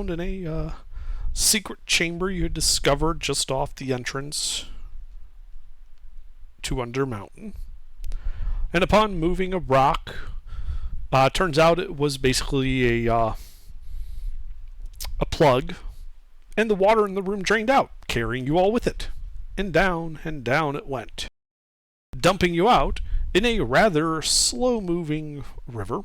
in a secret chamber you had discovered just off the entrance to Under Mountain. And upon moving a rock, turns out it was basically a plug, and the water in the room drained out, carrying you all with it. And down it went, dumping you out in a rather slow-moving river.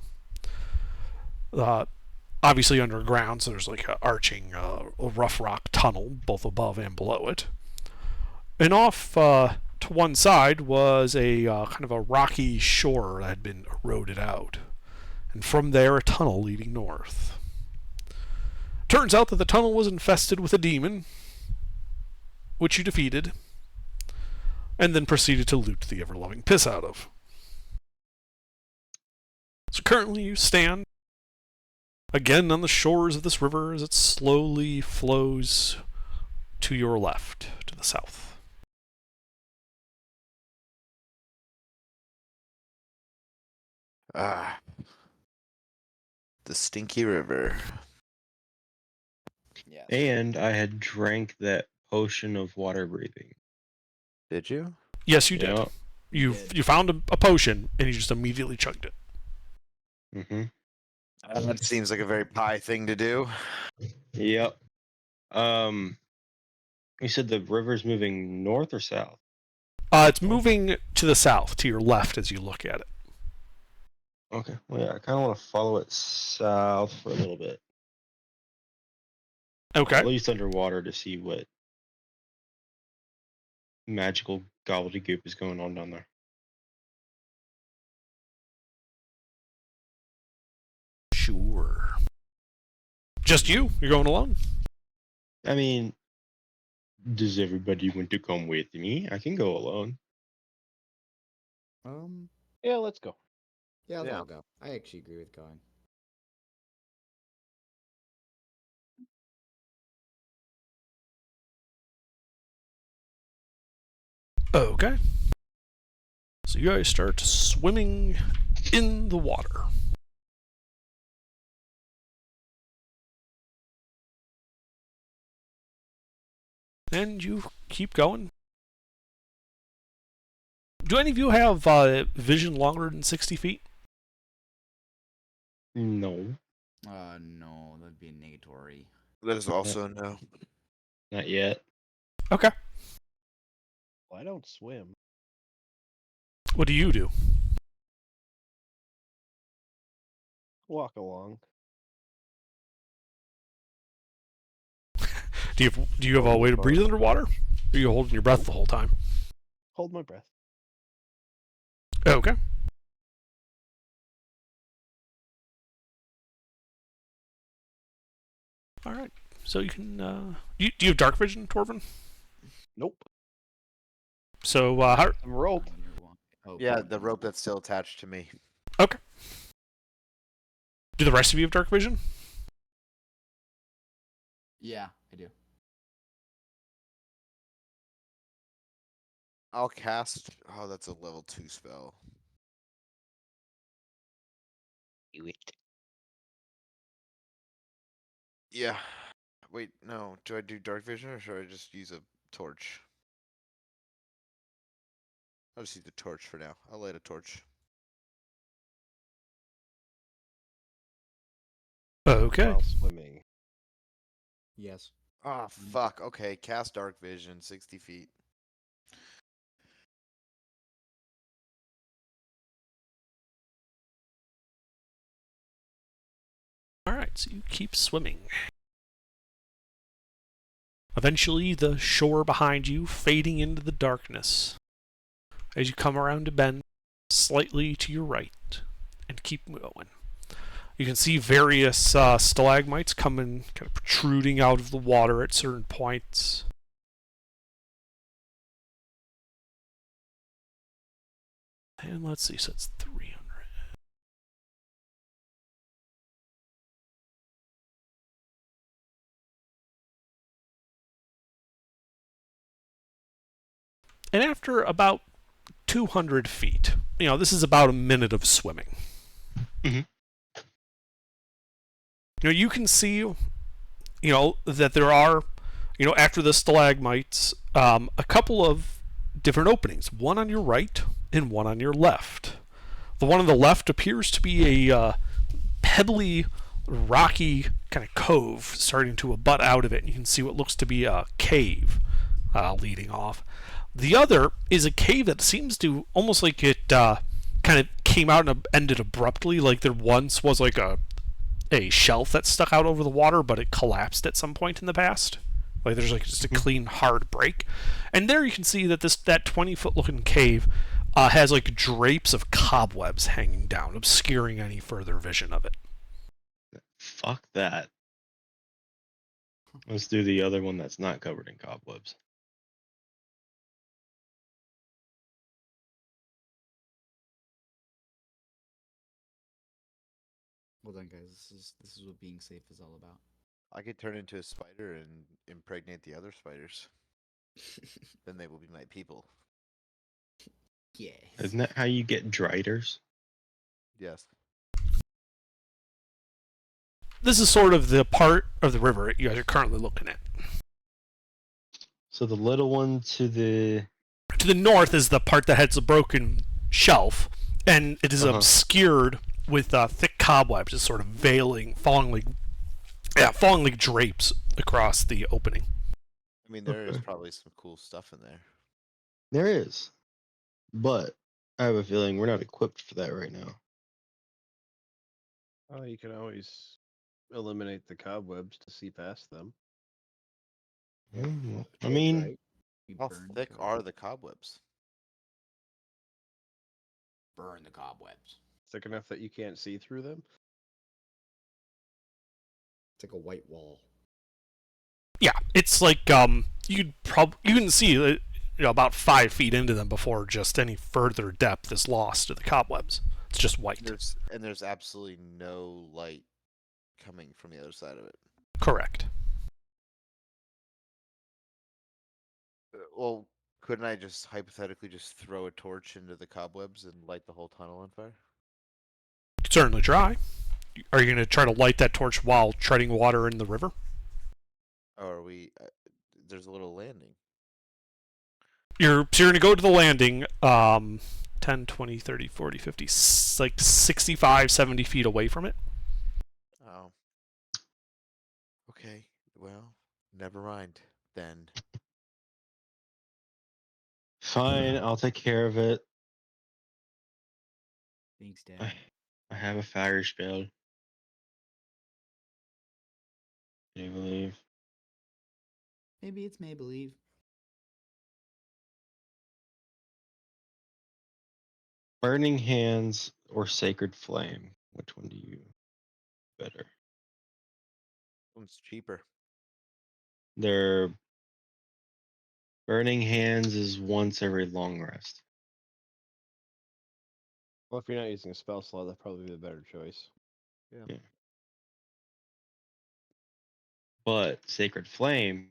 Obviously underground, so there's like a arching, a rough rock tunnel, both above and below it. And off to one side was a kind of a rocky shore that had been eroded out. And from there, a tunnel leading north. Turns out that the tunnel was infested with a demon, which you defeated, and then proceeded to loot the ever-loving piss out of. So currently you stand again on the shores of this river as it slowly flows to your left, to the south. The stinky river. Yeah. And I had drank that potion of water breathing. Did you? Yes, you did. Yep. You found a potion, and you just immediately chugged it. Mm-hmm. That seems like a very pie thing to do. Yep. You said the river's moving north or south? It's moving to the south, to your left as you look at it. Okay. Well, yeah, I kind of want to follow it south for a little bit. Okay. At least underwater to see what magical gobbledygook is going on down there. Sure. Just you? You're going alone? I mean, does everybody want to come with me? I can go alone. Yeah, let's go. Yeah, Yeah. I'll go. I actually agree with going. Okay. So you guys start swimming in the water. And you keep going. Do any of you have vision longer than 60 feet? No, No, that'd be negatory. That is also no. not yet. Okay. Well, I don't swim. What do you do? Walk along. Do you have a way to breathe underwater? Or are you holding your breath the whole time? Hold my breath. Okay. All right. So you can. Do you have dark vision, Torvin? Nope. So Some rope. Oh, Yeah, cool. the rope that's still attached to me. okay. Do the rest of you have dark vision? Yeah, I do. I'll cast. Oh, that's a level 2 spell. Do it. Yeah. Wait, no. Do I do dark vision or should I just use a torch? I'll just use the torch for now. I'll light a torch. Okay. While swimming. Yes. Ah, fuck. Okay, cast dark vision, 60 feet. All right. So you keep swimming. Eventually, the shore behind you fading into the darkness. As you come around a bend slightly to your right and keep going. You can see various stalagmites coming, kind of protruding out of the water at certain points. And let's see, so it's 300. And after about 200 feet, this is about a minute of swimming. Mhm. You can see that there are, after the stalagmites, a couple of different openings, one on your right and one on your left. The one on the left appears to be a pebbly, rocky kind of cove starting to abut out of it, and you can see what looks to be a cave leading off. The other is a cave that seems to almost like it kind of came out and ended abruptly, like there once was like a shelf that stuck out over the water, but it collapsed at some point in the past. Like there's like just a clean, hard break. And there you can see that that 20-foot looking cave has like drapes of cobwebs hanging down, obscuring any further vision of it. Fuck that. Let's do the other one that's not covered in cobwebs. Well then, guys, this is what being safe is all about. I could turn into a spider and impregnate the other spiders. Then they will be my people. Yes. Isn't that how you get driders? Yes. This is sort of the part of the river you guys are currently looking at. So the little one to the north is the part that has a broken shelf, and it is obscured with thick cobwebs, just sort of falling like drapes across the opening. I mean, there is probably some cool stuff in there. There is, but I have a feeling we're not equipped for that right now. Oh, you can always eliminate the cobwebs to see past them. I mean, Right? We How burn thick the are the cobwebs? burn the cobwebs? Thick enough that you can't see through them? It's like a white wall. Yeah, it's like you can see about 5 feet into them before just any further depth is lost to the cobwebs. It's just white. There's absolutely no light coming from the other side of it. Correct. Well, couldn't I just hypothetically just throw a torch into the cobwebs and light the whole tunnel on fire? You could certainly try. Are you going to try to light that torch while treading water in the river? Or are we? There's a little landing. You're going to go to the landing 10, 20, 30, 40, 50, like 65, 70 feet away from it. Oh. Okay. Well, never mind then. fine, I'll take care of it. Thanks, Dad. I have a fire spell. I believe. Maybe it's Maybelline. Burning Hands or Sacred Flame? Which one do you better? One's cheaper. They're Burning Hands is once every long rest. Well, if you're not using a spell slot, that'd probably be the better choice. Yeah. But Sacred Flame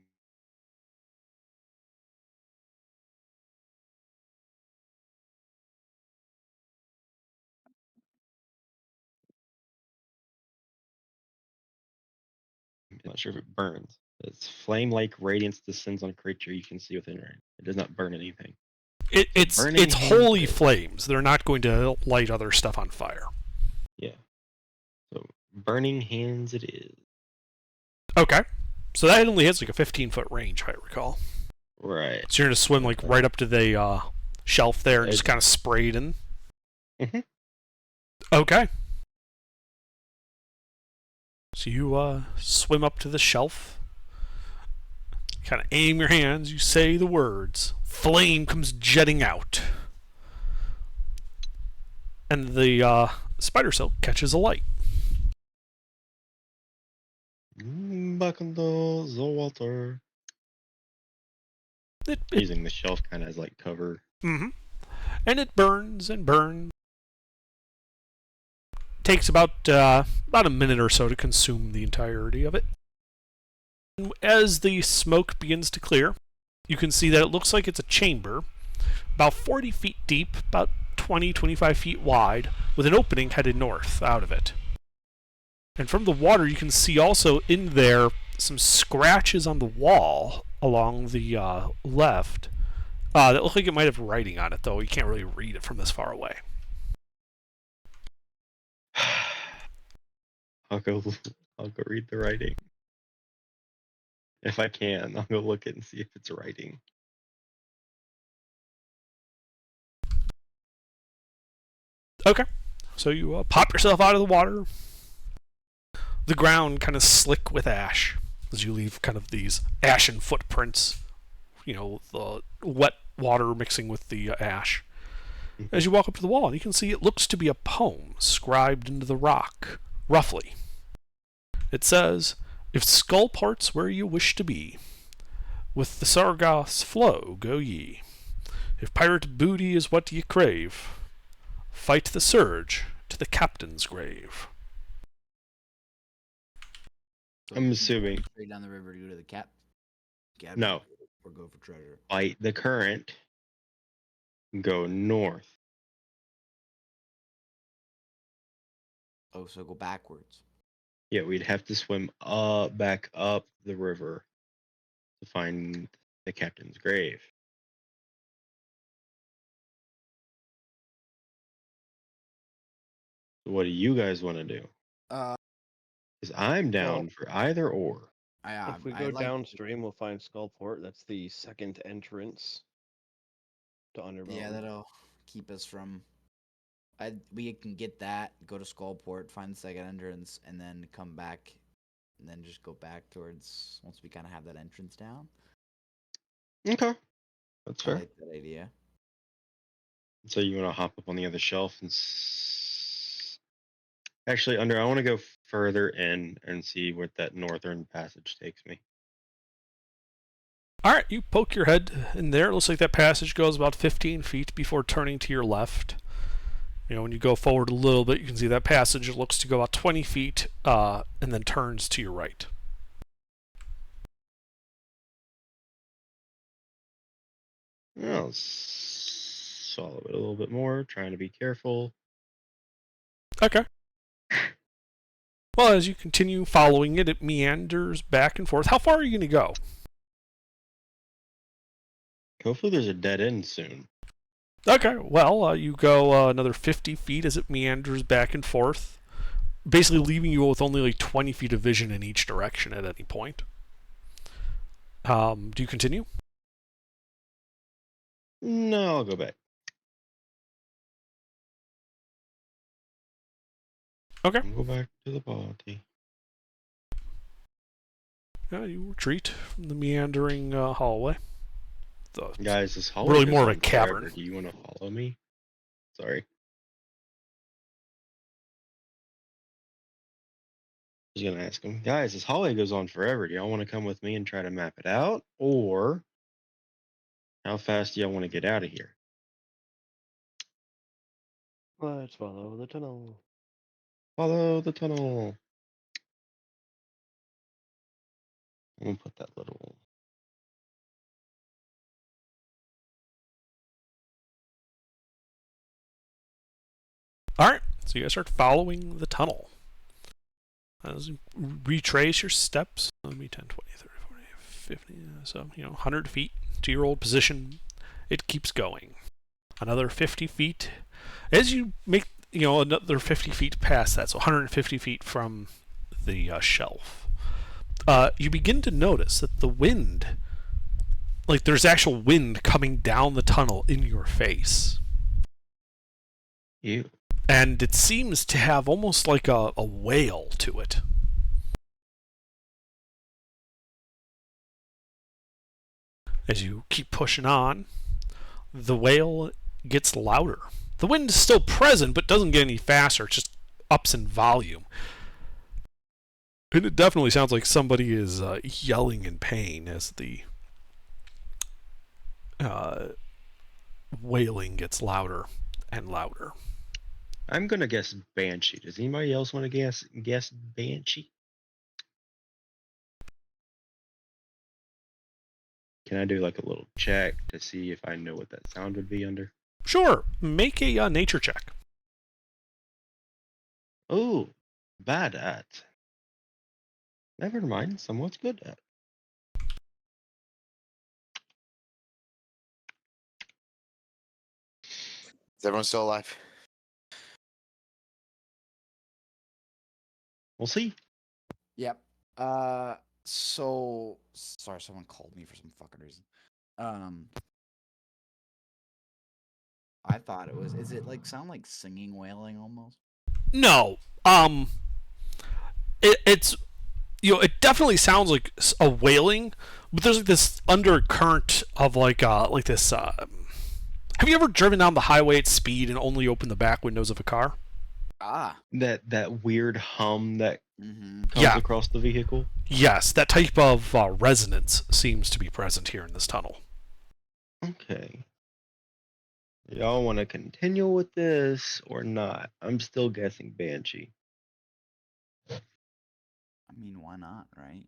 I'm not sure if it burns. It's flame-like radiance descends on a creature you can see within range. It does not burn anything. It's Burning Hands holy is- flames. They're not going to light other stuff on fire. Yeah. So Burning Hands it is. Okay. So that only hits like a 15-foot range, if I recall. Right. So you're going to swim like right up to the shelf there and just It- kind of spray it in? Mhm. Okay. So you swim up to the shelf, kind of aim your hands, you say the words. Flame comes jetting out. And the spider silk catches a light. Back in the water. It Using the shelf kind of as like cover. and it burns and burns. Takes about a minute or so to consume the entirety of it. And as the smoke begins to clear, you can see that it looks like it's a chamber, about 40 feet deep, about 20, 25 feet wide, with an opening headed north out of it. And from the water, you can see also in there some scratches on the wall along the left that look like it might have writing on it, though you can't really read it from this far away. I'll go read the writing. If I can, I'll go look it and see if it's writing. Okay. So you pop yourself out of the water. The ground kind of slick with ash as you leave kind of these ashen footprints. You know, the wet water mixing with the ash. As you walk up to the wall, you can see it looks to be a poem scribed into the rock, roughly. It says, "If Skullport's where you wish to be, with the Sargass flow go ye. If pirate booty is what ye crave, fight the surge to the captain's grave." So I'm we can assuming. straight down the river to go to the cap. No. Or go for treasure. Fight the current. Go north. Oh, so go backwards. Yeah, we'd have to swim back up the river to find the captain's grave. What do you guys want to do? Uh, Because I'm down for either or. If we I go like- downstream, we'll find Skullport. That's the second entrance to Undermountain. Yeah, that'll keep us from. We can get that, go to Skullport, find the second entrance, and then come back, and then just go back towards once we kind of have that entrance down. Okay. That's I fair. like that idea. So you want to hop up on the other shelf and actually, I want to go further in and see what that northern passage takes me. All right, you poke your head in there. It looks like that passage goes about 15 feet before turning to your left. You know, when you go forward a little bit, you can see that passage looks to go about 20 feet and then turns to your right. I'll swallow it a little bit more, trying to be careful. Okay. Well, as you continue following it, it meanders back and forth. How far are you going to go? Hopefully there's a dead end soon. Okay, well, you go another 50 feet as it meanders back and forth, basically leaving you with only like 20 feet of vision in each direction at any point. Do you continue? No, I'll go back. Okay. I'll go back to the party. Yeah, you retreat from the meandering hallway. Guys, this hallway Really goes more of a on forever. cavern. Do you want to follow me? Sorry. I was gonna ask him, guys, this hallway goes on forever. Do y'all want to come with me and try to map it out? Or how fast do y'all want to get out of here? Let's follow the tunnel. Follow the tunnel. I'm gonna put that little All right, so you guys start following the tunnel. As you retrace your steps, let me 10, 20, 30, 40, 50, so, 100 feet to your old position. It keeps going. Another 50 feet. As you make, another 50 feet past that, so 150 feet from the shelf, you begin to notice that the wind, like there's actual wind coming down the tunnel in your face. ew. And it seems to have almost like a wail to it. As you keep pushing on, the wail gets louder. The wind is still present, but doesn't get any faster. It just ups in volume. And it definitely sounds like somebody is yelling in pain as the wailing gets louder and louder. I'm gonna guess Banshee. Does anybody else want to guess Banshee? Can I do like a little check to see if I know what that sound would be under? Sure, make a nature check. Oh, bad at. Never mind. Someone's good at. Is everyone still alive? We'll see. Yep. So sorry, someone called me for some fucking reason. I thought it was. Is it like sound like singing, wailing almost? No. It's it definitely sounds like a wailing, but there's like this undercurrent of like this. Have you ever driven down the highway at speed and only opened the back windows of a car? Ah. That weird hum that Mm-hmm. comes Yeah. across the vehicle. Yes, that type of resonance seems to be present here in this tunnel. Okay. Y'all want to continue with this or not? I'm still guessing Banshee. I mean, why not, right?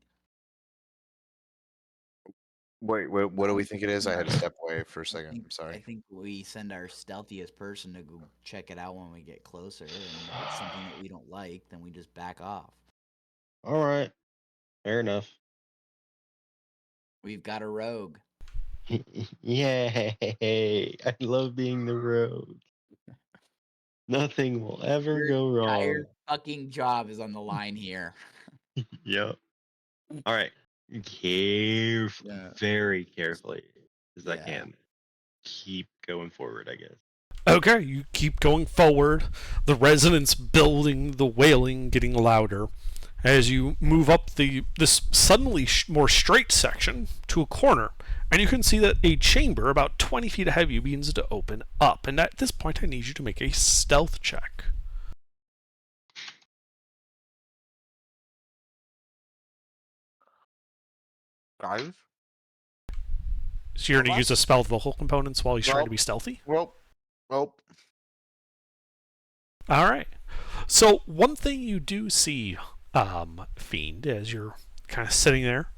Wait, what do we think it is? I had to step away for a I second. think, I'm sorry. I think we send our stealthiest person to go check it out when we get closer, and if it's something that we don't like, then we just back off. All right. Fair enough. We've got a rogue. Yay! I love being the rogue. Nothing will ever Your go wrong. entire fucking job is on the line here. Yep. All right. Careful, Yeah. very carefully as I Yeah. can. Keep going forward, I guess. Okay, you keep going forward, the resonance building, the wailing getting louder. As you move up this suddenly more straight section to a corner, and you can see that a chamber about 20 feet ahead of you begins to open up. And at this point, I need you to make a stealth check. Guys? So you're going to use a spell vocal components while he's trying to be stealthy? Well. All right. So one thing you do see, Fiend, as you're kind of sitting there,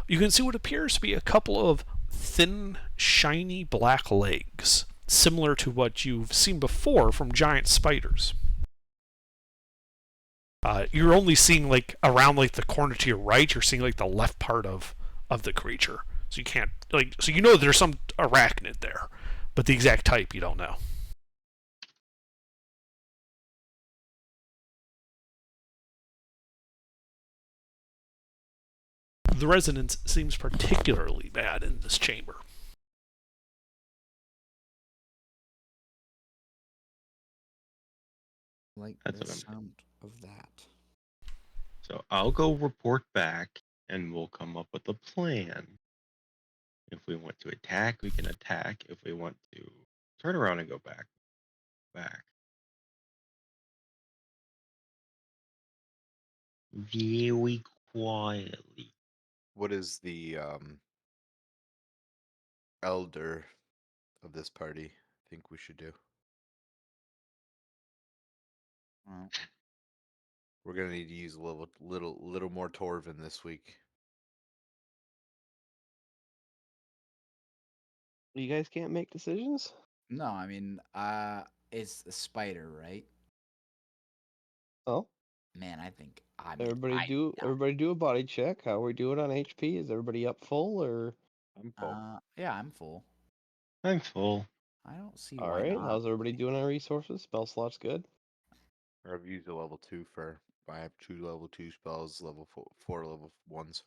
you can see what appears to be a couple of thin, shiny black legs, similar to what you've seen before from giant spiders. You're only seeing like around like the corner to your right. You're seeing like the left part of the creature, so you can't so you know there's some arachnid there, but the exact type you don't know. The resonance seems particularly bad in this chamber. Like That's the what I'm sound of that. So I'll go report back and we'll come up with a plan. If we want to attack, we can attack. If we want to turn around and go back. Very quietly. What is the elder of this party think we should do? Well, We're gonna need to use a little more Torvin this week. You guys can't make decisions? no, I mean, it's a spider, right? Oh, Man, I think everybody do a body check. How are we doing on HP? Is everybody up full or? I'm full. Yeah, I'm full. I'm full. I don't see All why right. not. How's everybody doing on resources? Spell slots good. I've used a level 2 for. I have 2 level 2 spells, level 4 level 1s.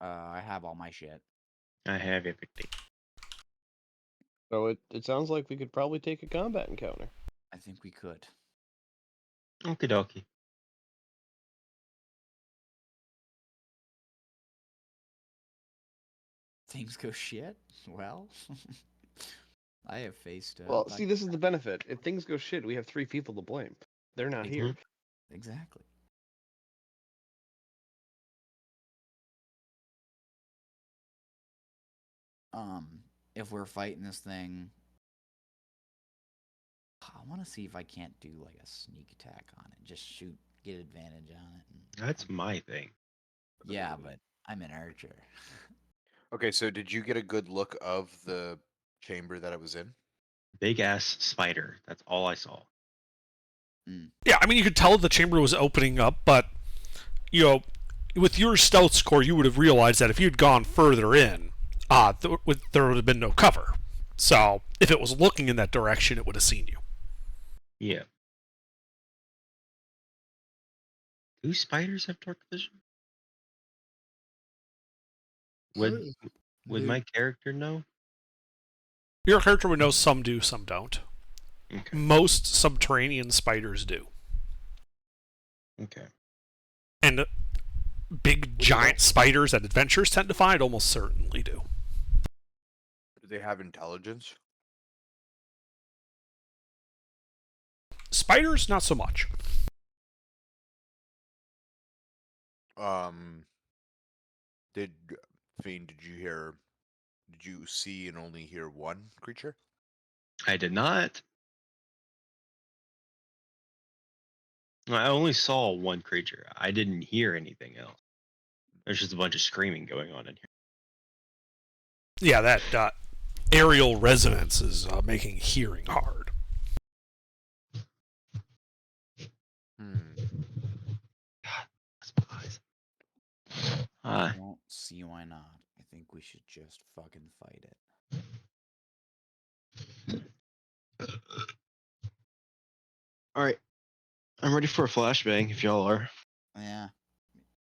I have all my shit. I have everything. So it sounds like we could probably take a combat encounter. I think we could. Okie dokie. Things go shit. Well, I have faced. Well, see, this is the benefit. If things go shit, we have 3 people to blame. They're not here. Exactly. If we're fighting this thing, I want to see if I can't do like a sneak attack on it. Just shoot, get advantage on it. That's my thing. Yeah, but I'm an archer. Okay, so did you get a good look of the chamber that it was in? Big ass spider. That's all I saw. Yeah, I mean, you could tell the chamber was opening up, but, with your stealth score, you would have realized that if you'd gone further in, there would have been no cover. So if it was looking in that direction, it would have seen you. Yeah. Do spiders have dark vision? Would my character know? Your character would know some do, some don't. Okay. Most subterranean spiders do. Okay. And big, giant spiders that adventurers tend to find almost certainly do. Do they have intelligence? Spiders, not so much. Did Fiend? Did you see and only hear one creature? I did not. I only saw one creature. I didn't hear anything else. There's just a bunch of screaming going on in here. Yeah, that aerial resonance is making hearing hard. I don't see why not. I think we should just fucking fight it. All right, I'm ready for a flashbang if y'all are. Yeah.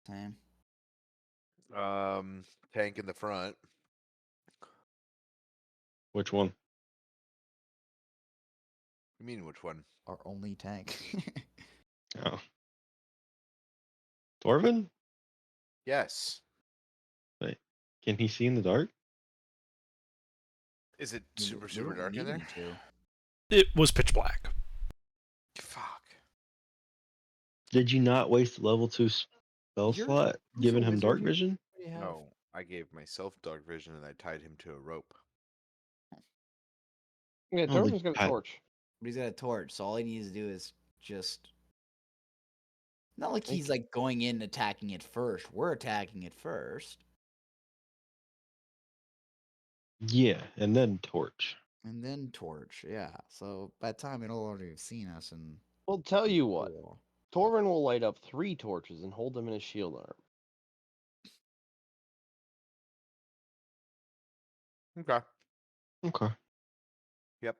Same. Tank in the front. Which one? You mean which one? Our only tank. Oh. Torvin? Yes. Can he see in the dark? Is it We super don't dark in need there? him to. It was pitch black. Fuck. Did you not waste the level 2 spell You're slot also giving a him dark wizard. vision? What do you have? No, I gave myself dark vision and I tied him to a rope. Oh, Yeah, Torvin's got a I- torch. But he's got a torch, so all he needs to do is just. Not like he's like going in attacking it first. We're attacking it first. Yeah, and then torch. And then torch, yeah. So by the time it'll already have seen us and Well, tell you what, cool. Torvin will light up 3 torches and hold them in his shield arm. Okay. Okay. Yep.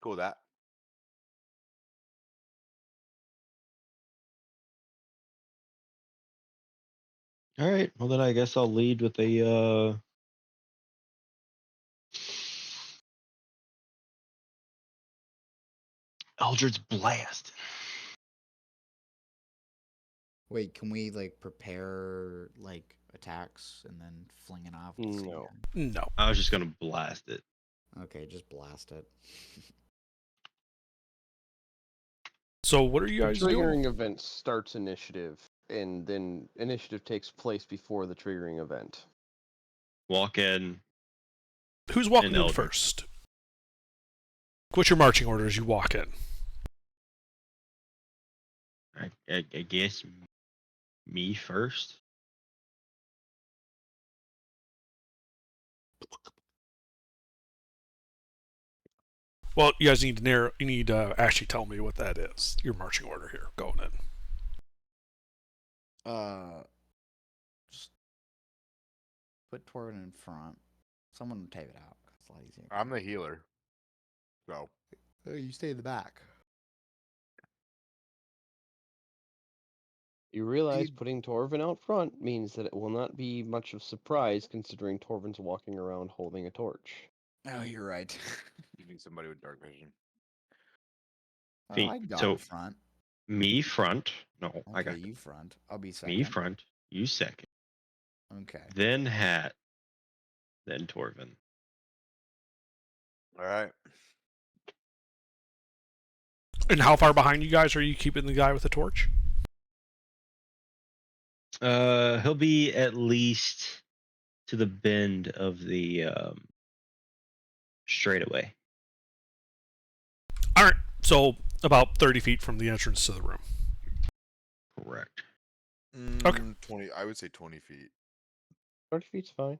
Cool with that. All right. Well, then I guess I'll lead with a Eldritch Blast. Wait, can we like prepare like attacks and then fling it off? At the same No. time? No. I was just gonna blast it. Okay, just blast it. So what are you The guys doing? triggering event starts initiative, and then initiative takes place before the triggering event. Walk in. Who's walking An in Eldritch. first? What's your marching order as you walk in? I guess me first. Well, you guys need to narrow. You need to actually tell me what that is. Your marching order here, going in. Just put Torvin in front. Someone type it out. It's a lot easier. I'm the healer. So Oh, you stay in the back. You realize Dude. putting Torvin out front means that it will not be much of surprise considering Torvin's walking around holding a torch. Oh, you're right. you need somebody with dark vision. Oh, Feet. I got So- in front. Me front. No, I Okay, got you front. I'll be second. me front. You second. Okay. Then Hat. Then Torvin. All right. And how far behind you guys are you keeping the guy with the torch? He'll be at least to the bend of the straightaway. All right. So about 30 feet from the entrance to the room. Correct. Okay. 20. I would say 20 feet. 30 feet's fine.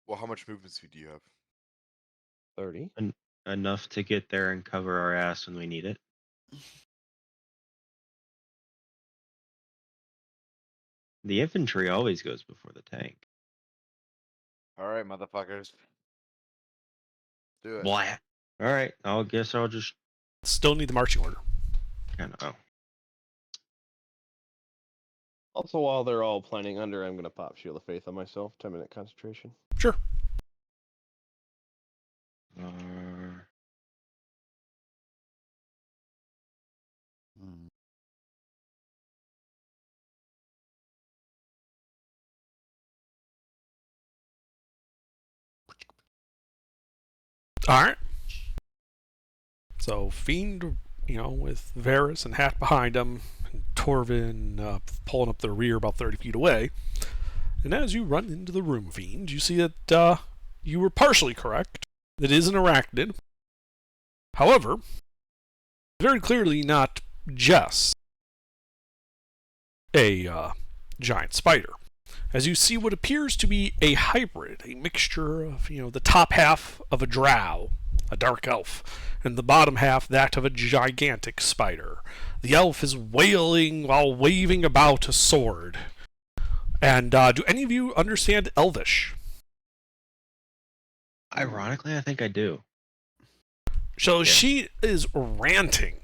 Well, how much movement speed do you have? 30. Enough to get there and cover our ass when we need it. The infantry always goes before the tank. All right, motherfuckers. Do it. Blah. All right, I'll guess I'll just Still need the marching order. kind of. Oh, Also, while they're all planning under, I'm gonna pop Shield of Faith on myself. 10-minute concentration. Sure. Mm. All right. So Fiend, with Varus and Hat behind him, and Torvin pulling up the rear about 30 feet away. And as you run into the room, Fiend, you see that you were partially correct. It is an arachnid. However, very clearly not just a giant spider. As you see what appears to be a hybrid, a mixture of, the top half of a drow, a dark elf, and the bottom half that of a gigantic spider. The elf is wailing while waving about a sword. And do any of you understand Elvish? ironically, I think I do. So she is ranting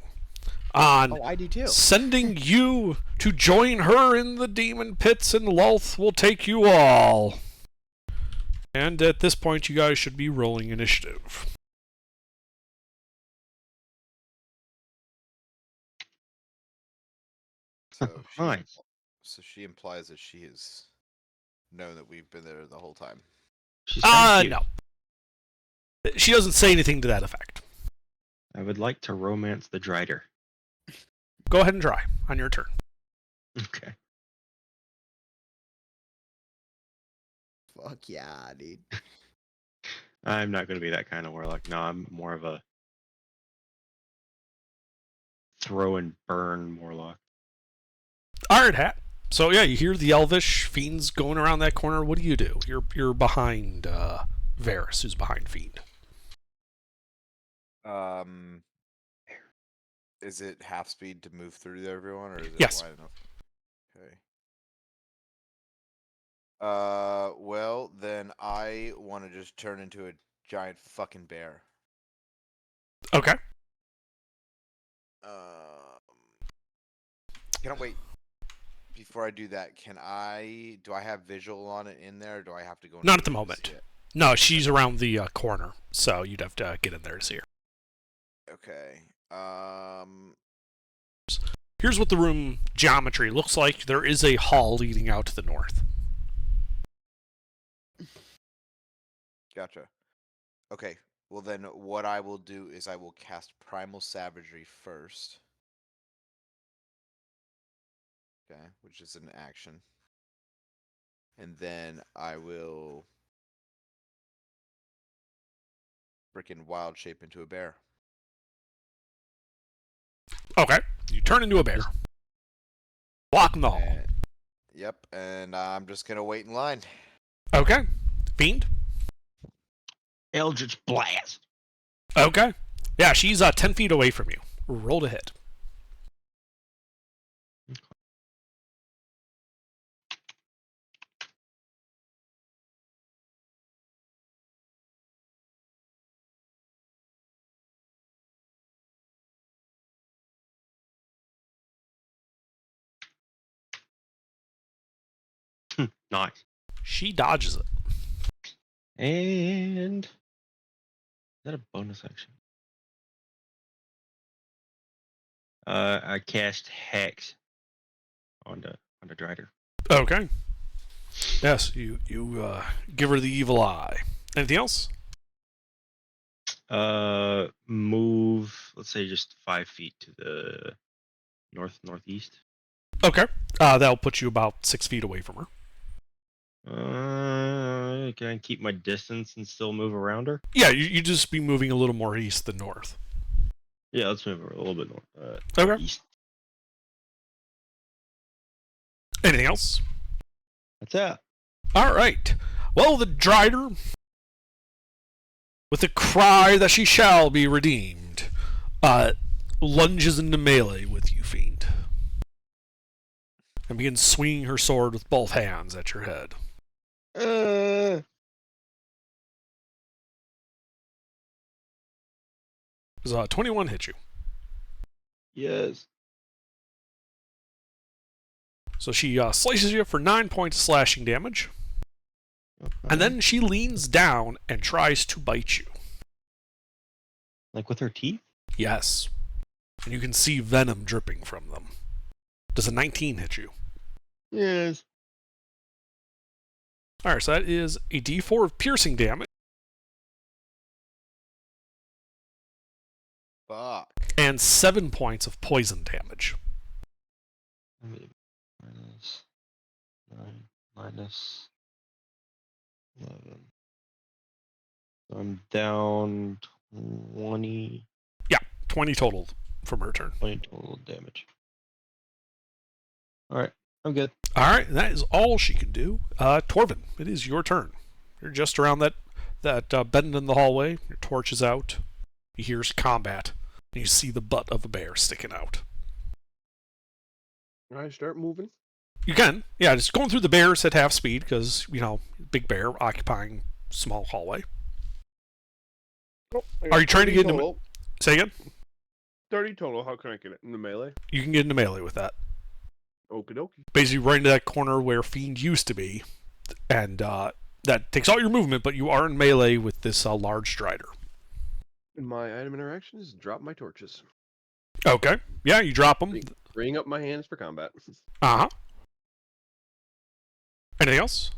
on Oh, I do too. sending you to join her in the demon pits, and Lulth will take you all. And at this point, you guys should be rolling initiative. So she, Nice. so she implies that she has known that we've been there the whole time. She's kinda cute. No. She doesn't say anything to that effect. I would like to romance the Drider. Go ahead and try on your turn. Okay. Fuck yeah, dude. I'm not going to be that kind of warlock. No, I'm more of a throw and burn warlock. Alright, Hat. So yeah, you hear the Elvish fiends going around that corner. What do? You're behind Varus, who's behind Fiend. Is it half speed to move through everyone, or is it Yes. wide enough? Okay. Well, then I want to just turn into a giant fucking bear. Okay. Can I wait? Before I do that, do I have visual on it in there, or do I have to go? Not at into the it to see moment. it? No, she's around the corner, so you'd have to get in there to see her. Okay. Here's what the room geometry looks like. There is a hall leading out to the north. Gotcha. Okay. Well, then what I will do is I will cast Primal Savagery first. Okay, which is an action. And then I will freaking wild shape into a bear. Okay. You turn into a bear. Blocking the hall. Yep, and I'm just gonna wait in line. Okay. Fiend. Eldritch Blast. Okay. Yeah, she's 10 feet away from you. Roll to hit. Nice. She dodges it. And is that a bonus action? I cast Hex on the Drider. Okay. Yes, you give her the evil eye. Anything else? Move, let's say just 5 feet to the northeast. Okay. That'll put you about 6 feet away from her. Can I keep my distance and still move around her? Yeah, you just be moving a little more east than north. Yeah, let's move her a little bit north. Okay. East. Anything else? That's it. All right. Well, the Drider, with a cry that she shall be redeemed, lunges into melee with you, Fiend. and begins swinging her sword with both hands at your head. Does 21 hit you? Yes. So she slices you for 9 points of slashing damage, and then she leans down and tries to bite you. Like with her teeth? Yes. And you can see venom dripping from them. Does a 19 hit you? Yes. Alright, so that is a d4 of piercing damage Fuck. and 7 points of poison damage. Minus 9 minus 11. So I'm down 20 20 total from her turn. total damage. Alright, I'm good. Alright, that is all she can do. Torvin, it is your turn. You're just around that bend in the hallway. Your torch is out. You hear combat. And you see the butt of a bear sticking out. I start moving. You can. Yeah, just going through the bears at half speed because, big bear occupying small hallway. Oh, Are you trying to get into... total. Say again? 30 total. How can I get it in the melee? You can get into melee with that. Okie dokie. Basically right into that corner where Fiend used to be. And that takes all your movement, but you are in melee with this large strider. And my item interaction is drop my torches. Okay. Yeah, you drop them. Bring up my hands for combat. Uh-huh. Anything else?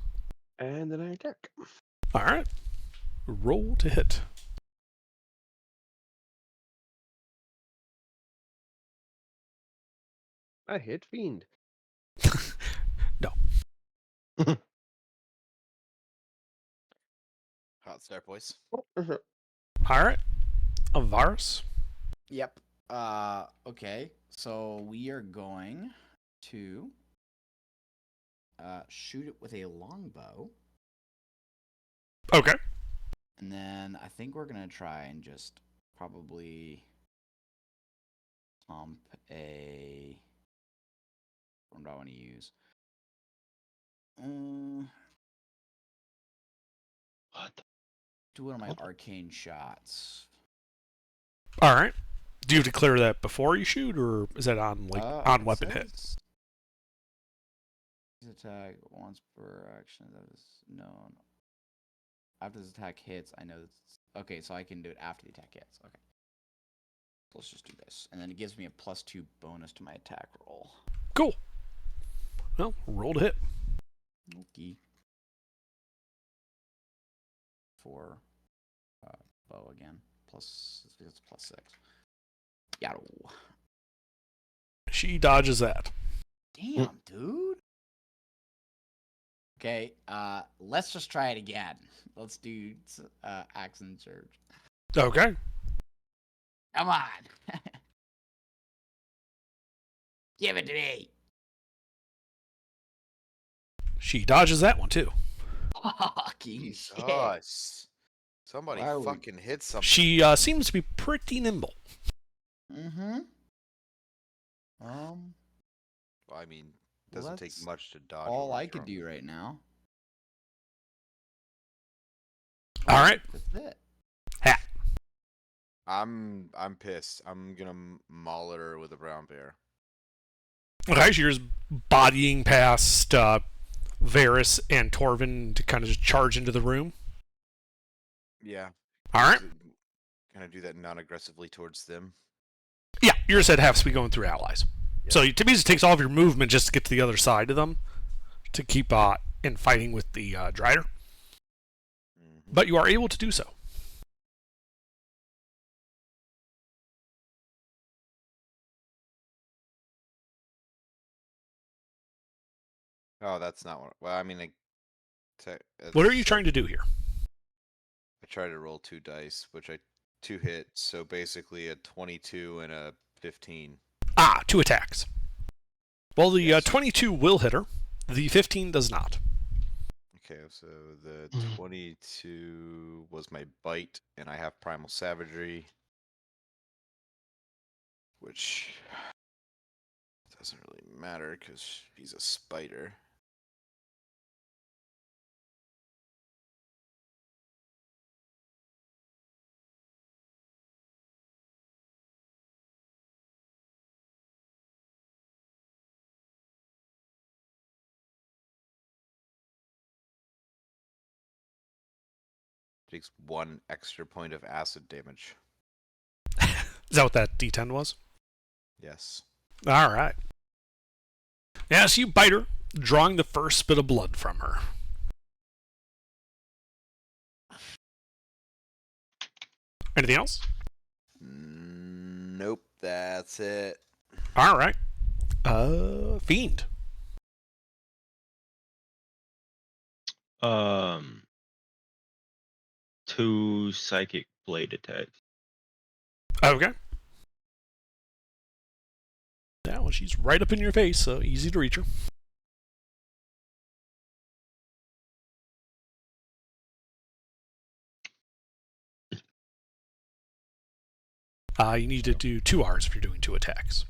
And then I attack. Alright. Roll to hit. I hit Fiend. No. Hot start, boys. Alright. Avaris. Yep. Okay. So we are going to shoot it with a longbow. Okay. And then I think we're gonna try and just probably pump a. What do I want to use? What? Do one of my What? arcane shots. Alright. Do you have to clear that before you shoot, or is that on on It weapon hit? says this attack once per action that is known. After this attack hits, I know that's okay, so I can do it after the attack hits. Okay. So let's just do this. And then it gives me a +2 bonus to my attack roll. Cool. Well, roll to hit. Okay. For bow again. It's +6. Yeah. She dodges that. Damn, dude. Okay, let's just try it again. Let's do axe and surge. Okay. Come on. Give it to me. She dodges that one too. Fucking shit. Jesus. Somebody Why are we- fucking hit something. She seems to be pretty nimble. Mm-hmm. Well, I mean, Well, doesn't take that's much to dodge. all a I range could arm. do right now. Alright. That's it. I'm pissed. I'm gonna maul at her with a brown bear. Okay, so you're just bodying past Varys and Torvin to kind of just charge into the room. Yeah. Alright. Kind of do that non-aggressively towards them. Yeah, you're just at half speed going through allies. Yeah. So to me, it takes all of your movement just to get to the other side of them to keep in fighting with the Drider. Mhm. But you are able to do so. Oh, that's not what. Well, I mean, What are you trying to do here? I try to roll 2 dice, which I 2 hit. So basically, a 22 and a 15. 2 attacks. Well, the Yes. 22 will hit her. The 15 does not. Okay, so the 22 was my bite, and I have primal savagery, which Doesn't really matter because he's a spider. Takes 1 extra point of acid damage. Is that what that D10 was? Yes. All right. Yeah, so you bite her, drawing the first bit of blood from her. Anything else? Nope, that's it. All right. Fiend. Um, 2 psychic blade attacks. Okay. Yeah, well, she's right up in your face, so easy to reach her. You need to do 2 Rs if you're doing 2 attacks.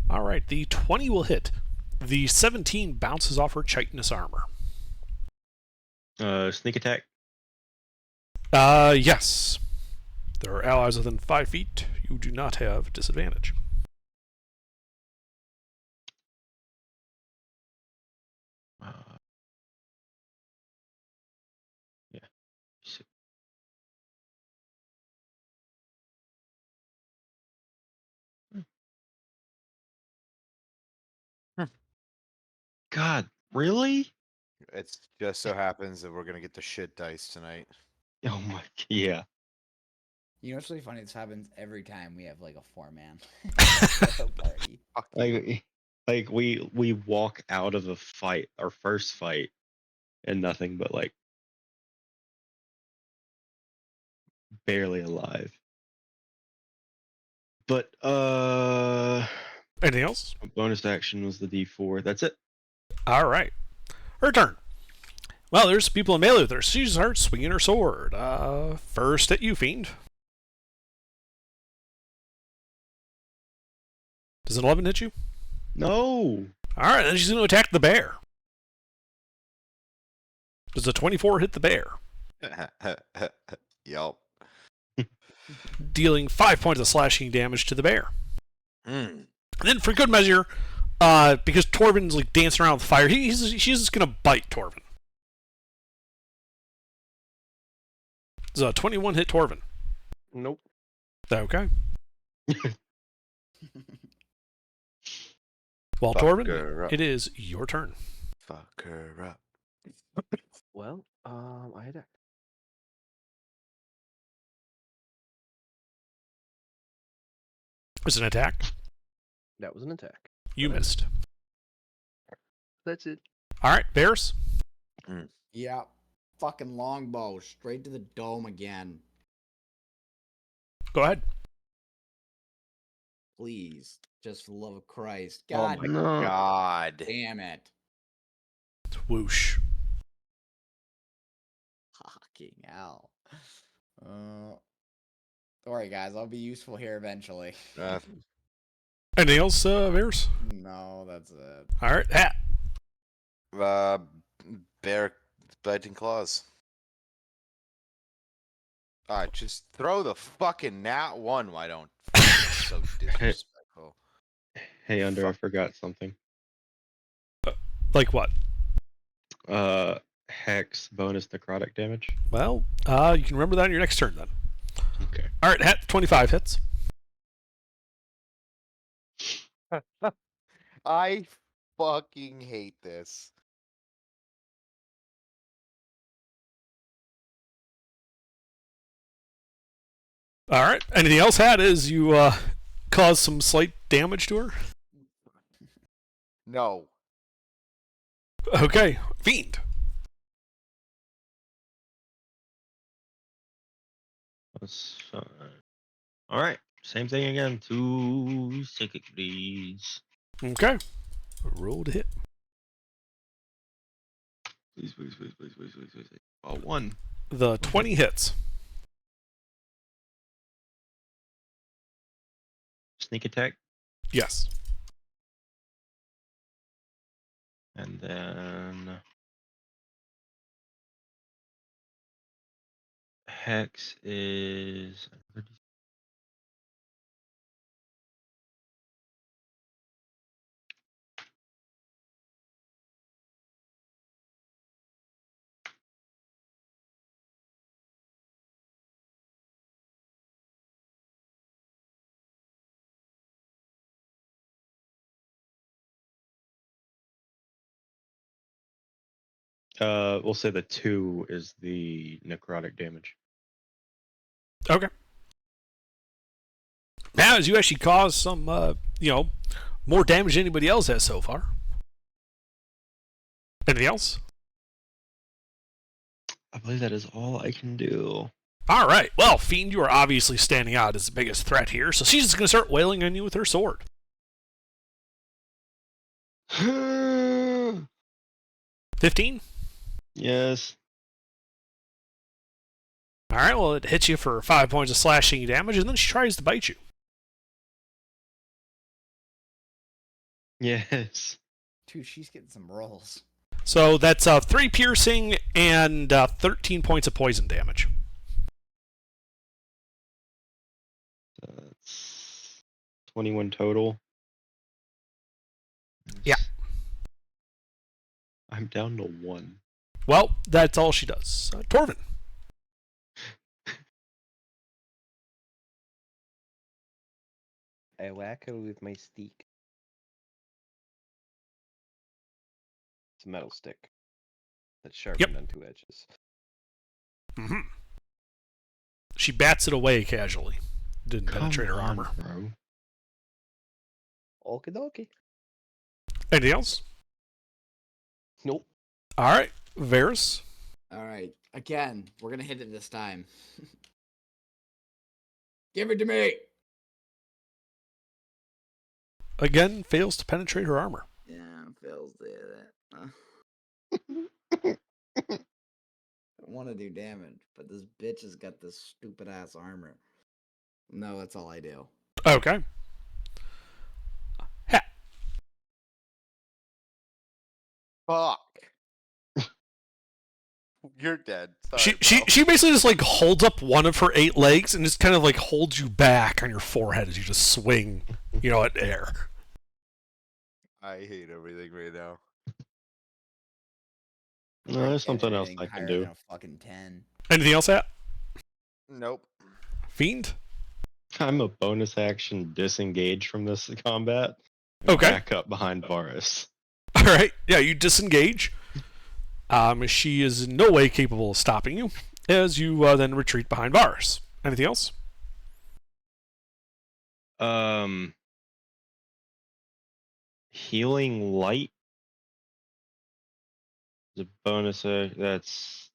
All right, the 20 will hit. The 17 bounces off her chitinous armor. Sneak attack. Yes. There are allies within 5 feet. You do not have disadvantage. Yeah. God, really? It just so happens that we're gonna get the shit dice tonight. Oh my, yeah. You know what's really funny? This happens every time we have like a 4-man party. Fuck you. Like we walk out of a fight, our first fight, and nothing but like barely alive. But Anything else? bonus action was the D4. That's it. All right. Her turn. Well, there's people in melee with her. She starts swinging her sword. First at you, Fiend. Does an 11 hit you? No. All right, then she's going to attack the bear. Does a 24 hit the bear? Yup. Dealing 5 points of slashing damage to the bear. Mm. And then, for good measure, because Torvin's like dancing around with fire, she's just going to bite Torvin. Does a 21 hit Torvin? Nope. Okay. Well, Fuck Torvin, her up. it is your turn. Fuck her up. Well, I attack. It's an attack. That was an attack. You missed. That's it. All right, bears. Yeah. Fucking longbow. Straight to the dome again. Go ahead. Please. Just for the love of Christ. Oh God my No. god. damn it. Whoosh. Fucking hell. Don't worry, guys. I'll be useful here eventually. Anything else, bears? No, that's it. All right, hat. Bear biting claws. Alright, just throw the fucking nat 1. Why don't? So disrespectful. Hey, Under, I forgot something. Like what? Hex bonus necrotic damage. Well, you can remember that on your next turn then. Okay. All right, hat 25 hits. I fucking hate this. All right. Anything else, hat? Is you cause some slight damage to her? No. Okay, fiend. That's fine. All right. Same thing again. 2 psychic bleeds. Okay. Roll to hit. Please, please, please, please, please, please, please. Oh, 1. The 20 hits. Sneak attack. Yes. And then Hex is we'll say the 2 is the necrotic damage. Okay. Now, as you actually cause some, more damage than anybody else has so far. Anything else? I believe that is all I can do. All right. Well, Fiend, you are obviously standing out as the biggest threat here, so she's just going to start wailing on you with her sword. 15? Yes. All right. Well, it hits you for 5 points of slashing damage, and then she tries to bite you. Yes. Dude, she's getting some rolls. So that's 3 piercing and 13 points of poison damage. That's 21 total. Yeah. I'm down to 1. Well, that's all she does. Torvin. I whack her with my stick. It's a metal stick that's sharpened on 2 edges. Mm-hmm. She bats it away casually. Didn't penetrate her armor. Bro. Okie dokie. Anything else? Nope. All right. Varys. All right. Again, we're going to hit it this time. Give it to me. Again, fails to penetrate her armor. Yeah, fails it. I want to do damage, but this bitch has got this stupid ass armor. No, that's all I do. Okay. Ha. Fuck. You're dead. Sorry, She basically just like holds up one of her 8 legs and just kind of like holds you back on your forehead as you just swing, at air. I hate everything right now. No, there's something else Anything I can higher do. than a fucking 10. Anything else, Hat? Nope. Fiend? I'm a bonus action disengage from this combat. And Okay. Back up behind Varus. All right. Yeah, you disengage. She is in no way capable of stopping you as you then retreat behind Varus. Anything else? Healing light. The bonus. That's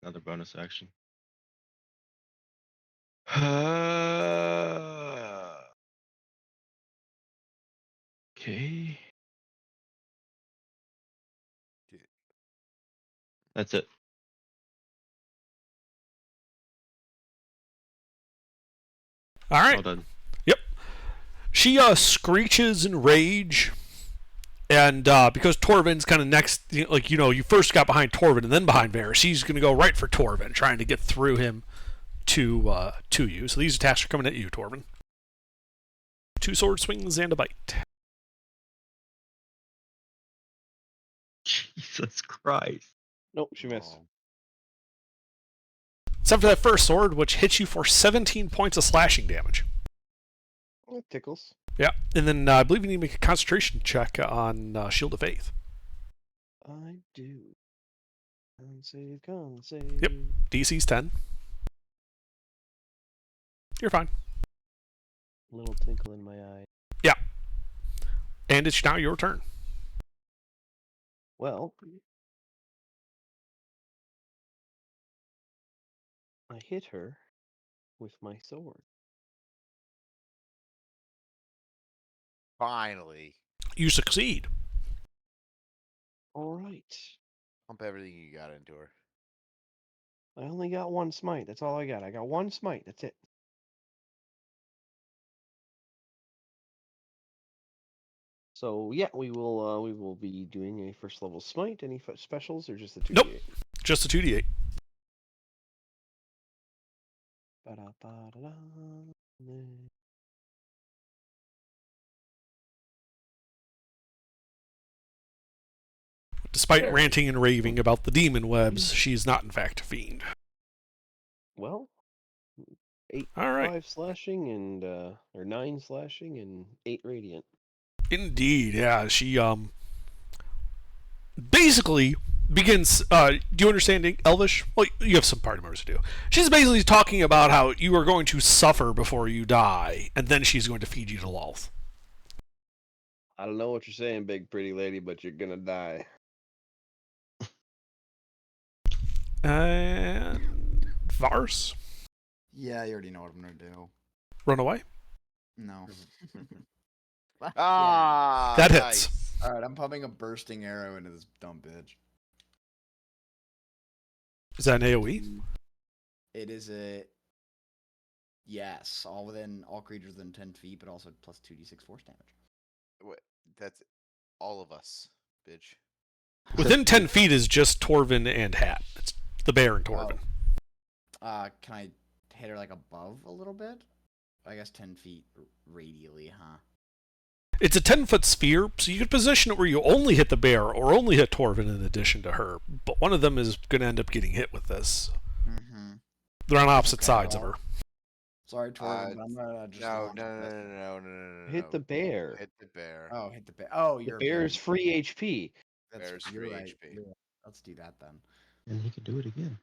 another bonus action. Okay. That's it. All right. All done. Yep. She screeches in rage, and because Torvin's kind of next, you first got behind Torvin and then behind Varys, she's going to go right for Torvin, trying to get through him to you. So these attacks are coming at you, Torvin. 2 sword swings and a bite. Jesus Christ. Nope, she missed. Except for that first sword, which hits you for 17 points of slashing damage. It tickles. Yeah, and then I believe you need to make a concentration check on Shield of Faith. I do. Con save. Yep. DC's 10. You're fine. Little twinkle in my eye. Yeah. And it's now your turn. Well, I hit her with my sword. Finally. you succeed. All right. Pump everything you got into her. I only got one smite. That's all I got. I got one smite. That's it. So yeah, we will be doing a first level smite. Any specials or just the 2d8? Nope. Just a 2d8. Ba-da-ba-da-da. Nah. Despite There. ranting and raving about the demon webs, she is not in fact a fiend. Well, 8 All right. 5 slashing and or 9 slashing and 8 radiant. Indeed, yeah. She basically begins. Do you understand Elvish? Well, you have some party members who do. She's basically talking about how you are going to suffer before you die, and then she's going to feed you to Lolth. I don't know what you're saying, big pretty lady, but you're gonna die. And Vars, Yeah, you already know what I'm gonna do. run away. No. Ah, That nice. hits. All right, I'm pumping a bursting arrow into this dumb bitch. Is that an AOE? It is a yes, all creatures within 10 feet, but also plus 2d6 force damage. What? That's all of us, bitch. Within 10 feet is just Torvin and Hat. It's the bear and Torvin. Can I hit her like above a little bit? I guess 10 feet radially, huh? It's a 10-foot sphere, so you could position it where you only hit the bear or only hit Torvin in addition to her. But one of them is going to end up getting hit with this. Mm-hmm. They're on opposite Okay, sides of well, her. Sorry, Torvin, but I'm gonna just No, launch no, a no, bit. no, no, no, no, no. Hit the bear. Hit the bear. Oh, hit the bear. Oh, The you're bear's being- free HP. Bear's you're free right, HP. you're right. Let's do that then. And he could do it again.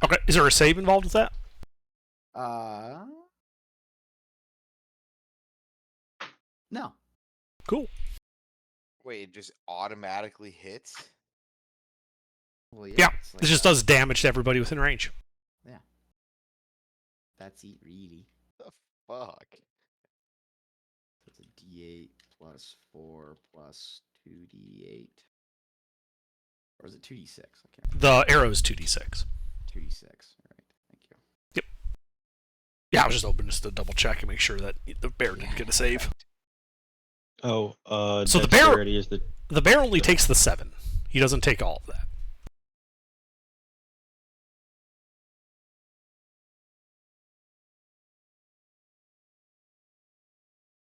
Okay, is there a save involved with that? No. Cool. Wait, it just automatically hits? Well, Yeah, it's like this just does damage to everybody within range. That's it, really. The fuck? That's a D8 plus 4 plus 2D8. Or is it 2D6? I can't remember. The arrow is 2d6. 2D6. Alright, thank you. Yeah, I was just open just to double check and make sure that the bear didn't get a save. Oh, So the bear- dexterity is the The bear only takes the 7. He doesn't take all of that.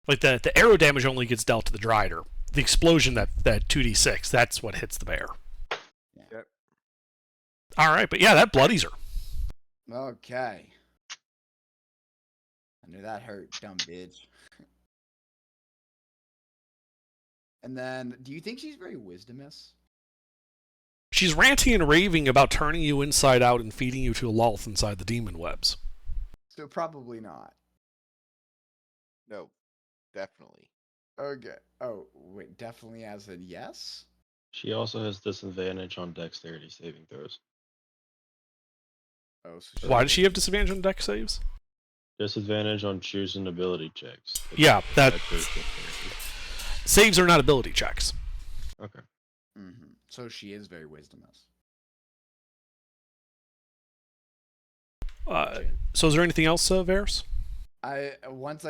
Like the arrow damage only gets dealt to the Drider. The explosion that 2d6, that's what hits the bear. Yep. Alright, but yeah, that bloodies her. Okay. I knew that hurt, dumb bitch. And then, do you think she's very wisdomous? She's ranting and raving about turning you inside out and feeding you to a Lolth inside the demon webs. So probably not. No, definitely. Okay. Oh, wait, definitely as in yes? She also has disadvantage on dexterity saving throws. Oh, so Why does she have disadvantage on dex saves? Disadvantage on choosing ability checks. Yeah, that That's her dexterity. saves are not ability checks. Okay. Mm-hmm. So she is very wisdomous. So is there anything else, Varys? I was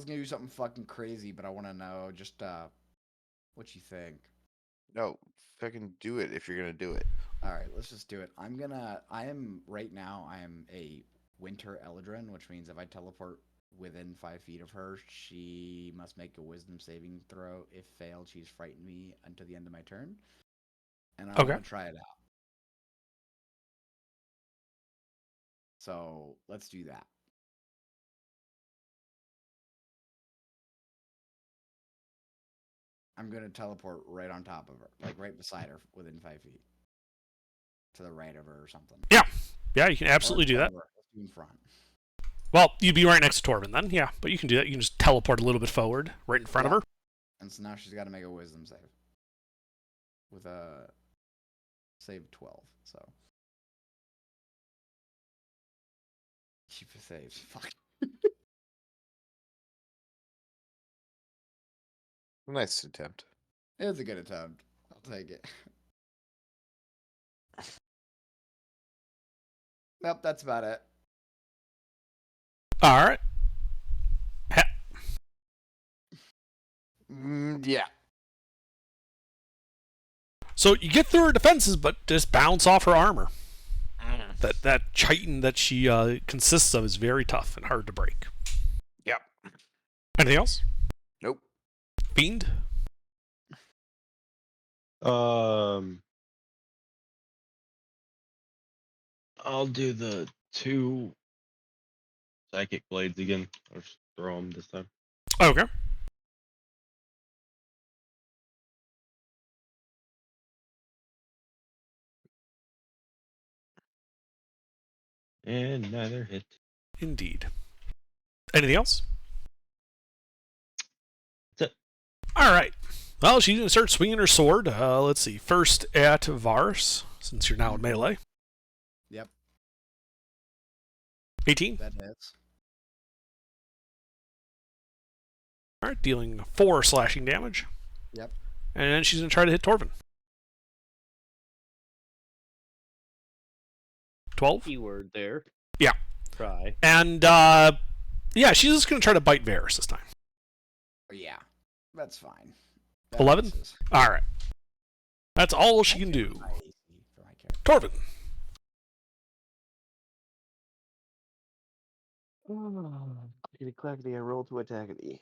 gonna do something fucking crazy, but I want to know just what you think. No, fucking do it if you're gonna do it. All right, let's just do it. I am right now. I am a Winter Eldrin, which means if I teleport within 5 feet of her, she must make a Wisdom saving throw. If failed, she's frightened me until the end of my turn. And I Okay. want to try it out. So let's do that. I'm gonna teleport right on top of her, like right beside her, within 5 feet, to the right of her or something. Yeah, you can absolutely do that. Or let's do in front. Well, you'd be right next to Torvin then, yeah. But you can do that. You can just teleport a little bit forward, right in front of Yeah. her. And so now she's got to make a wisdom save. With a save 12, so. She saves. Fuck. Nice attempt. It was a good attempt. I'll take it. Nope, that's about it. All right. Yeah. So you get through her defenses, but just bounce off her armor. That chitin that she consists of is very tough and hard to break. Yep. Anything else? Nope. Fiend? I'll do the 2 psychic blades again. I'll just throw them this time. Okay. And neither hit. Indeed. Anything else? That's it. All right. Well, she's going to start swinging her sword. Let's see. First at Vars, since you're now in melee. Yep, 18. that hits. All right, dealing 4 slashing damage. Yep. And then she's going to try to hit Torvin. 12. Keyword there. Yeah. Try. And, yeah, she's just going to try to bite Varys this time. Oh, yeah, that's fine. That 11? misses. All right. That's all she can do. High AC for my character. Torvin. Clickety clackety, I roll to attack it.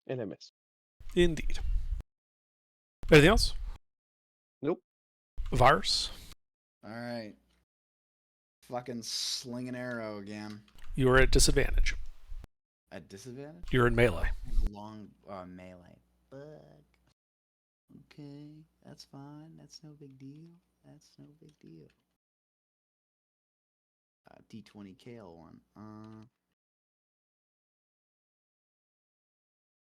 And I miss. Indeed. Anything else? Nope. Vars, All right. Fucking sling an arrow again. you are at disadvantage. At disadvantage? You're in melee. Long melee. Fuck. Okay, that's fine. That's no big deal. That's no big deal. D20 Kale one.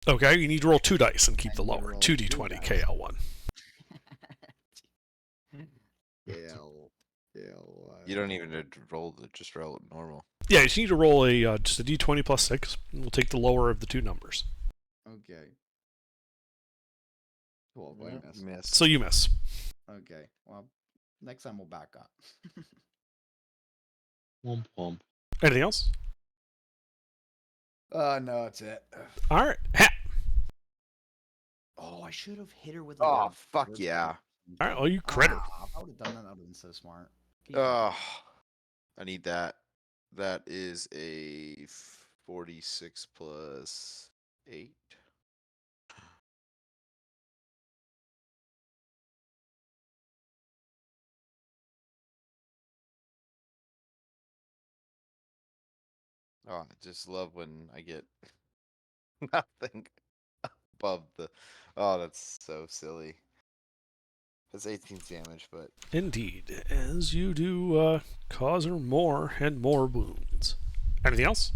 Okay, you need to roll 2 dice and keep I the need to lower. roll 2d20 2 dice. KL1. You don't even need to roll it, just roll it normal. Yeah, you just need to roll a just a d20 plus 6, and we'll take the lower of the 2 numbers. Okay. 12, I Yep, miss. miss. So you miss. Okay, well, next time we'll back up. Womp womp. Anything else? No, that's it. All right. Ha! Oh, I should have hit her with Oh, a fuck first yeah. one. All right, well, you crit her. If I would have done that, I would have been so smart. Oh, I need that. That is a 46 plus 8. Oh, I just love when I get nothing above the. Oh, that's so silly. That's 18 damage, but Indeed, as you do cause her more and more wounds. Anything else?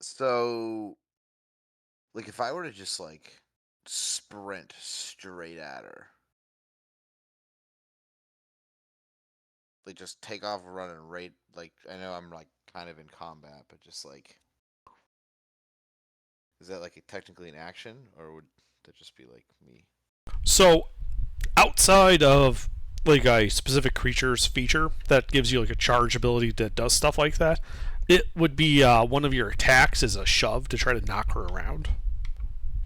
so like if I were to just like sprint straight at her, like just take off a run and raid, like I know I'm like kind of in combat, but just like, is that like technically an action, or would that just be like me? So, outside of like a specific creature's feature that gives you like a charge ability that does stuff like that, it would be one of your attacks is a shove to try to knock her around.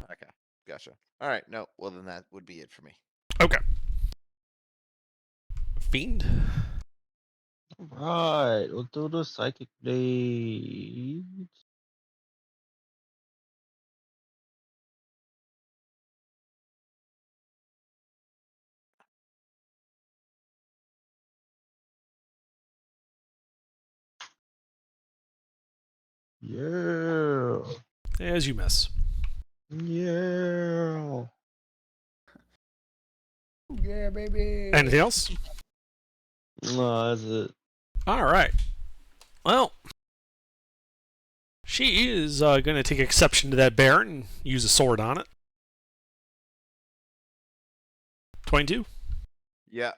Okay, gotcha. All right, no, well then that would be it for me. Okay. Fiend. Right, we'll do the psychic blades. Yeah. As you miss. Yeah. Yeah, baby. Anything else? No, that's it. All right. Well, she is going to take exception to that bear and use a sword on it. 22. Yeah,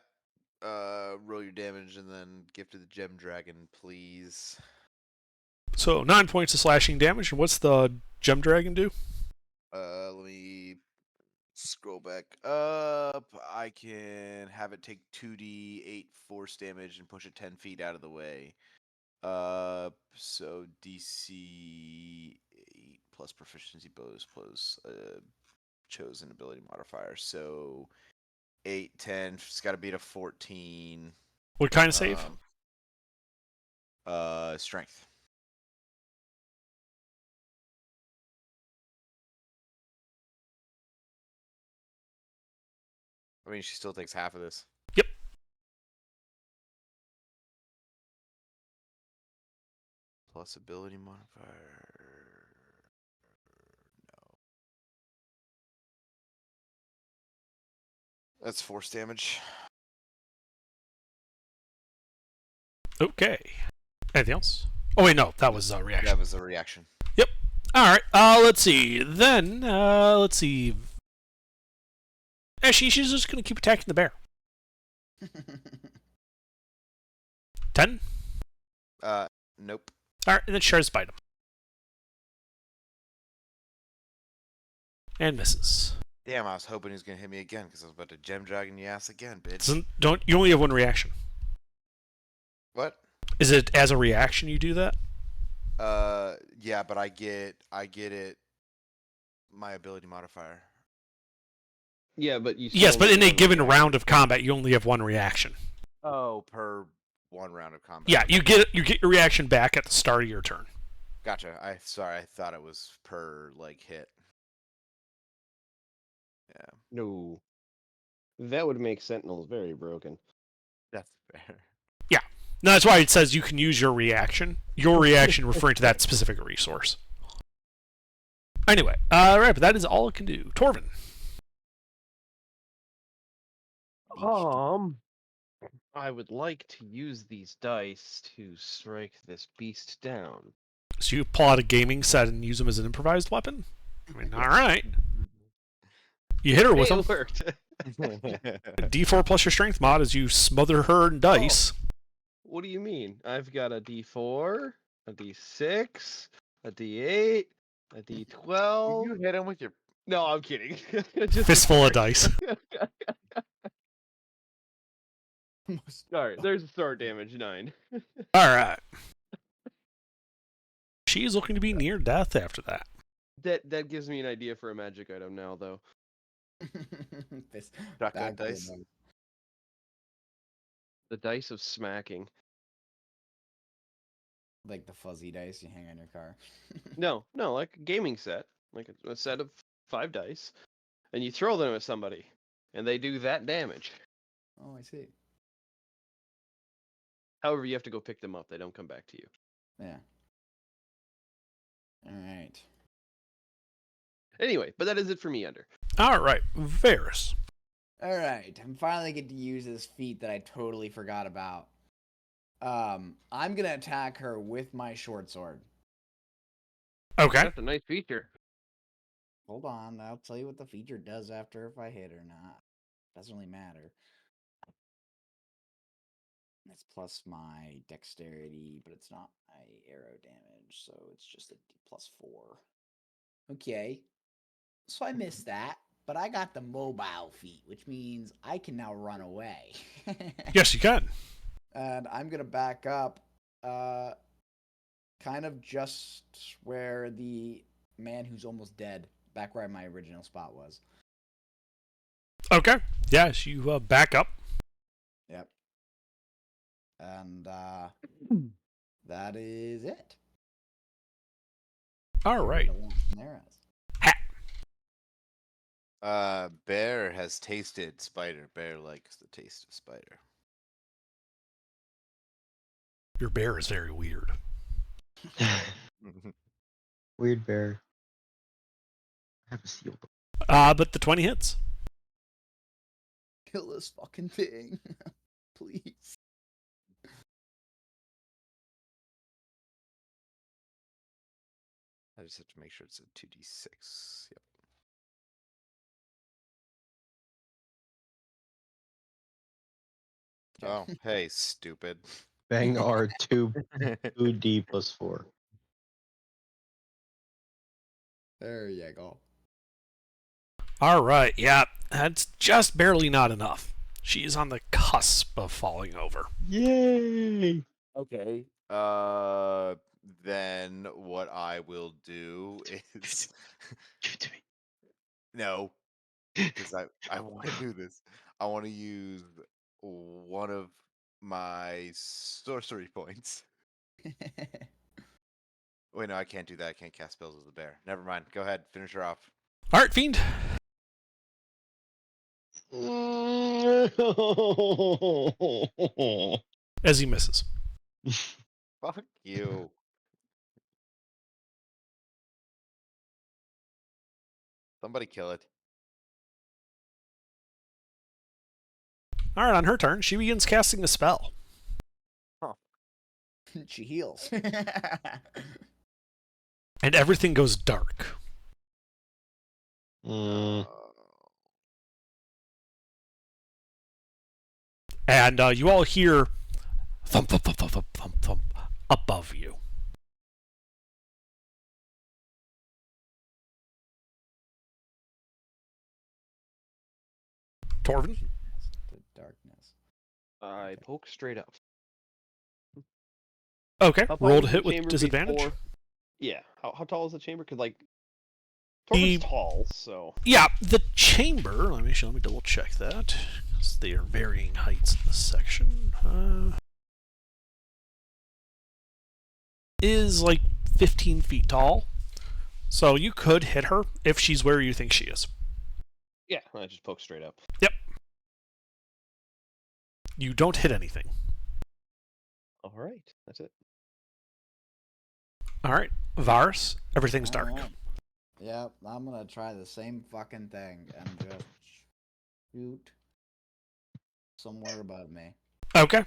Roll your damage and then give to the gem dragon, please. So 9 points of slashing damage. And what's the gem dragon do? Let me scroll back up. I can have it take 2d8 force damage and push it 10 feet out of the way. So DC 8 plus proficiency bonus plus chosen ability modifier. So 8, 10. It's got to beat a 14. What kind of save? Strength. I mean, she still takes half of this. Yep. Plus ability modifier. No. That's force damage. Okay. Anything else? Oh wait, no, that was a reaction. That was a reaction. All right. Let's see. Then let's see. Actually, she's just gonna keep attacking the bear. 10. Nope. All right, and then shares bite him. And misses. Damn, I was hoping he was gonna hit me again because I was about to gem dragon your ass again, bitch. Don't you only have one reaction? What? Is it as a reaction you do that? Yeah, but I get it. My ability modifier. Yeah, but you. Yes, still but only in a have one given reaction. round of combat, you only have one reaction. Oh, per one round of combat. Yeah, you get your reaction back at the start of your turn. Gotcha. I thought it was per like hit. Yeah, No. That would make Sentinels very broken. that's fair. No, that's why it says you can use your reaction. Your reaction referring to that specific resource. Anyway, right, but that is all it can do. Torvin. I would like to use these dice to strike this beast down. So you pull out a gaming set and use them as an improvised weapon? I mean, all right. You hit her with Hey, them. it worked. D4 plus your strength mod as you smother her in dice. What do you mean? I've got a D4, a D6, a D8, a D12. You hit him with your. No, I'm kidding. Just Fistful of dice. Alright, there's the start damage, 9. All right. She's looking to be near death after that. That gives me an idea for a magic item now, though. This Shotgun back dice? row. The dice of smacking. Like the fuzzy dice you hang on your car. No, like a gaming set. Like a set of 5 dice. And you throw them at somebody. And they do that damage. Oh, I see. However, you have to go pick them up. They don't come back to you. Yeah. All right. Anyway, but that is it for me, Under. All right. Varys. All right. I'm finally get to use this feat that I totally forgot about. I'm gonna attack her with my short sword. Okay. That's a nice feature. Hold on, I'll tell you what the feature does after if I hit or not. Doesn't really matter. It's plus my dexterity, but it's not my arrow damage, so it's just a +4. Okay. So I missed that, but I got the mobile feat, which means I can now run away. Yes, you can. And I'm gonna back up, kind of just where the man who's almost dead, back where my original spot was. Okay. Yes, you back up. Yep. And that is it. All right. Bear has tasted spider. Bear likes the taste of spider. Your bear is very weird. Weird bear. I have a seal. But the 20 hits. Kill this fucking thing. Please. I just have to make sure it's a 2d6. Yep. Oh, hey, stupid. Bang R 2D plus 4. There you go. All right, yeah, that's just barely not enough. She is on the cusp of falling over. Yay! Okay. Then what I will do is Give it to me. no, because I want to do this. I want to use one of my sorcery points. Wait, no, I can't do that. I can't cast spells as a bear. Never mind. Go ahead, finish her off. All right, Fiend. As he misses. Fuck you. Somebody kill it. All right, on her turn, she begins casting a spell. She heals. And everything goes dark. Mm, And you all hear thump, thump, thump, thump, thump, thump, thump above you. Torvin? The darkness. I poke straight up. Okay, How tall roll to would the hit with chamber be disadvantage. for- Yeah. How tall is the chamber? Cause like, The- Torvin's tall, so Yeah, the chamber, let me double check that, because they are varying heights in this section, is like 15 feet tall. So you could hit her if she's where you think she is. yeah, I just poke straight up. You don't hit anything. All right, that's it. All right, Varus, everything's dark. Alright. Yep, I'm gonna try the same fucking thing and just shoot somewhere above me. Okay,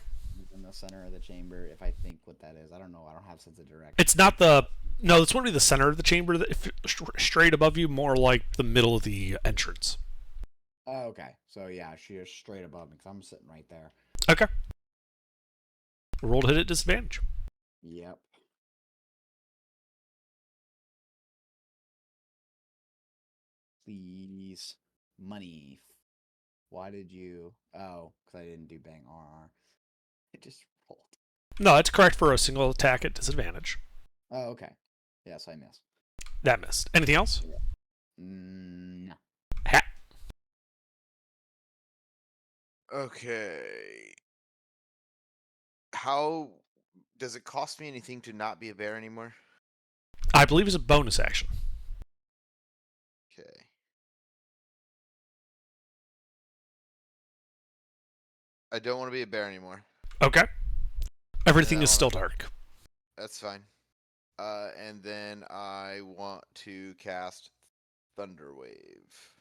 In the center of the chamber, if I think what that is. I don't know, I don't have sense of direction. it's not the, no, it's going to be the center of the chamber, straight above you, more like the middle of the entrance. Oh, okay. So yeah, she is straight above me because I'm sitting right there. Okay. Roll to hit at disadvantage. Yep. Please. Money. Why did you... Oh, because I didn't do bang RR. It just rolled. No, it's correct for a single attack at disadvantage. Oh, okay. Yes, I missed. That missed. Anything else? No. Hat. Okay. How does it cost me anything to not be a bear anymore? I believe it's a bonus action. Okay. I don't want to be a bear anymore. Okay. Everything Yeah, is still dark. That's fine. And then I want to cast Thunder Wave.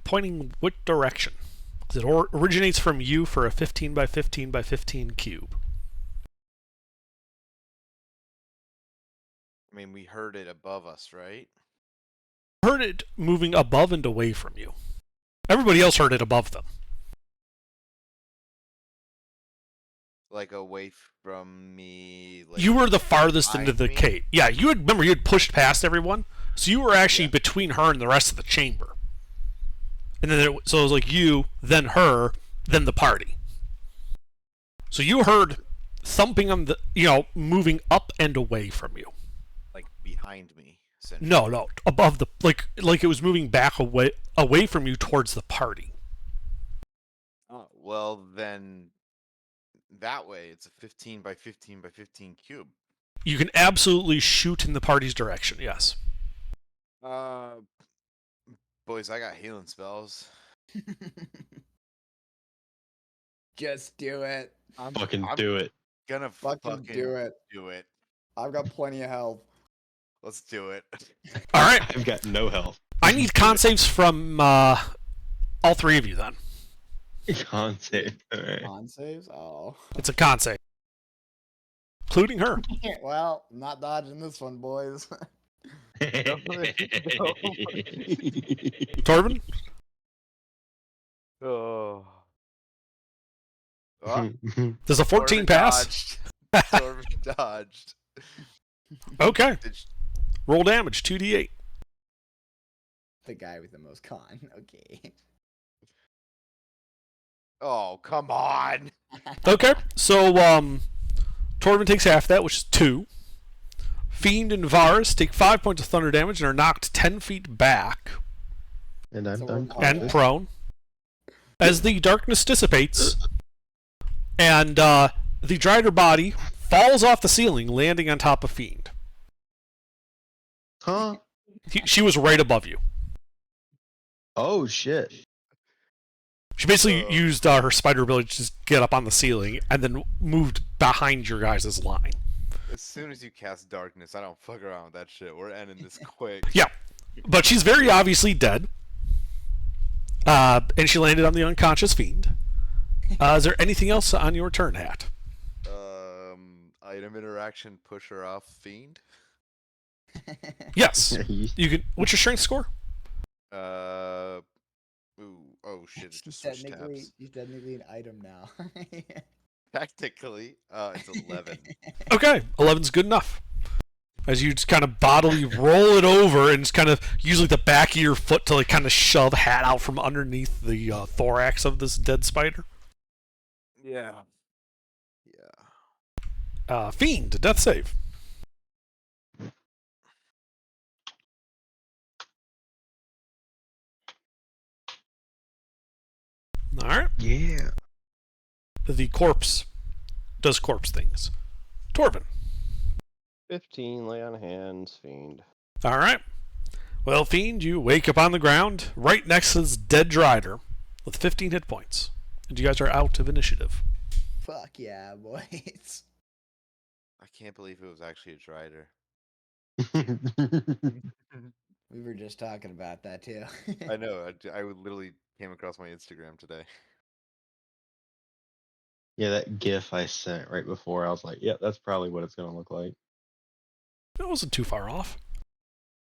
Pointing what direction? 'Cause it originates from you for a 15 by 15 by 15 cube. I mean, we heard it above us, right? Heard it moving above and away from you. Everybody else heard it above them. Like away from me. Like You were the farthest into behind the me? cave. Yeah, you had, remember you had pushed past everyone, so you were actually Yeah. between her and the rest of the chamber. And then so it was like you, then her, then the party. So you heard thumping on the, moving up and away from you. Like behind me. Essentially. No, above the, like it was moving back away from you towards the party. Oh, well then, that way it's a 15 by 15 by 15 cube. You can absolutely shoot in the party's direction. Yes. Boys, I got healing spells. Just do it. I'm do it. gonna Fucking do it. do it. I've got plenty of health. Let's do it. All right. I've got no health. I need con saves from all three of you then. Can't save. Alright. Con saves? Oh. It's a con save, including her. Well, I'm not dodging this one, boys. Torvin. Oh. Oh, Does a 14 Torvin pass? dodged. Torvin dodged. Okay. Did sh- Roll damage, 2d8. The guy with the most con. Okay. Oh, come on. Okay, so Torvin takes half that, which is 2. Fiend and Varus take 5 points of thunder damage and are knocked 10 feet back And I'm So done. we're and Okay. prone. As the darkness dissipates, and the Drider body falls off the ceiling, landing on top of Fiend. Huh? She was right above you. Oh shit. She basically used her spider ability to just get up on the ceiling and then moved behind your guys' line. As soon as you cast darkness, I don't fuck around with that shit. We're ending this quick. Yeah, but she's very obviously dead. And she landed on the unconscious Fiend. Is there anything else on your turn, Hat? Item interaction, push her off, fiend. Yes. You can. What's your strength score? Ooh, oh shit! It just switched tabs. He's technically an item now. Technically, it's 11. Okay, 11's good enough. As you just kind of bodily roll it over and just kind of use like the back of your foot to like kind of shove Hat out from underneath the thorax of this dead spider. Yeah. Yeah. Fiend, death save. All right. Yeah. The corpse does corpse things. Torvin. 15, lay on hands, fiend. All right. Well, Fiend, you wake up on the ground right next to this dead Drider with 15 hit points. And you guys are out of initiative. Fuck yeah, boys. I can't believe it was actually a Drider. We were just talking about that too. I know. I literally came across my Instagram today. Yeah, that GIF I sent right before, I was like, "Yep, that's probably what it's gonna look like." It wasn't too far off.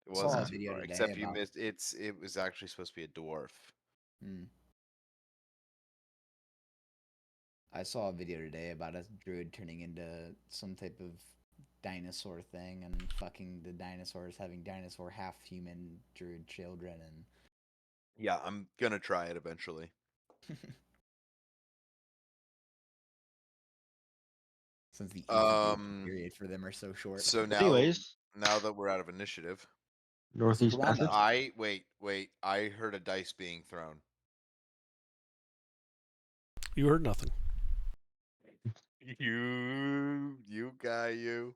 It Saw a wasn't too video far, today except you about- missed. It was actually supposed to be a dwarf. Hmm. I saw a video today about a druid turning into some type of dinosaur thing and fucking the dinosaurs having dinosaur half human druid children and Yeah, I'm gonna try it eventually. since the Um, period for them are so short. So now, Anyways, now that we're out of initiative, Northeast Round Passage. up. wait. I heard a dice being thrown. You heard nothing. You guy, you.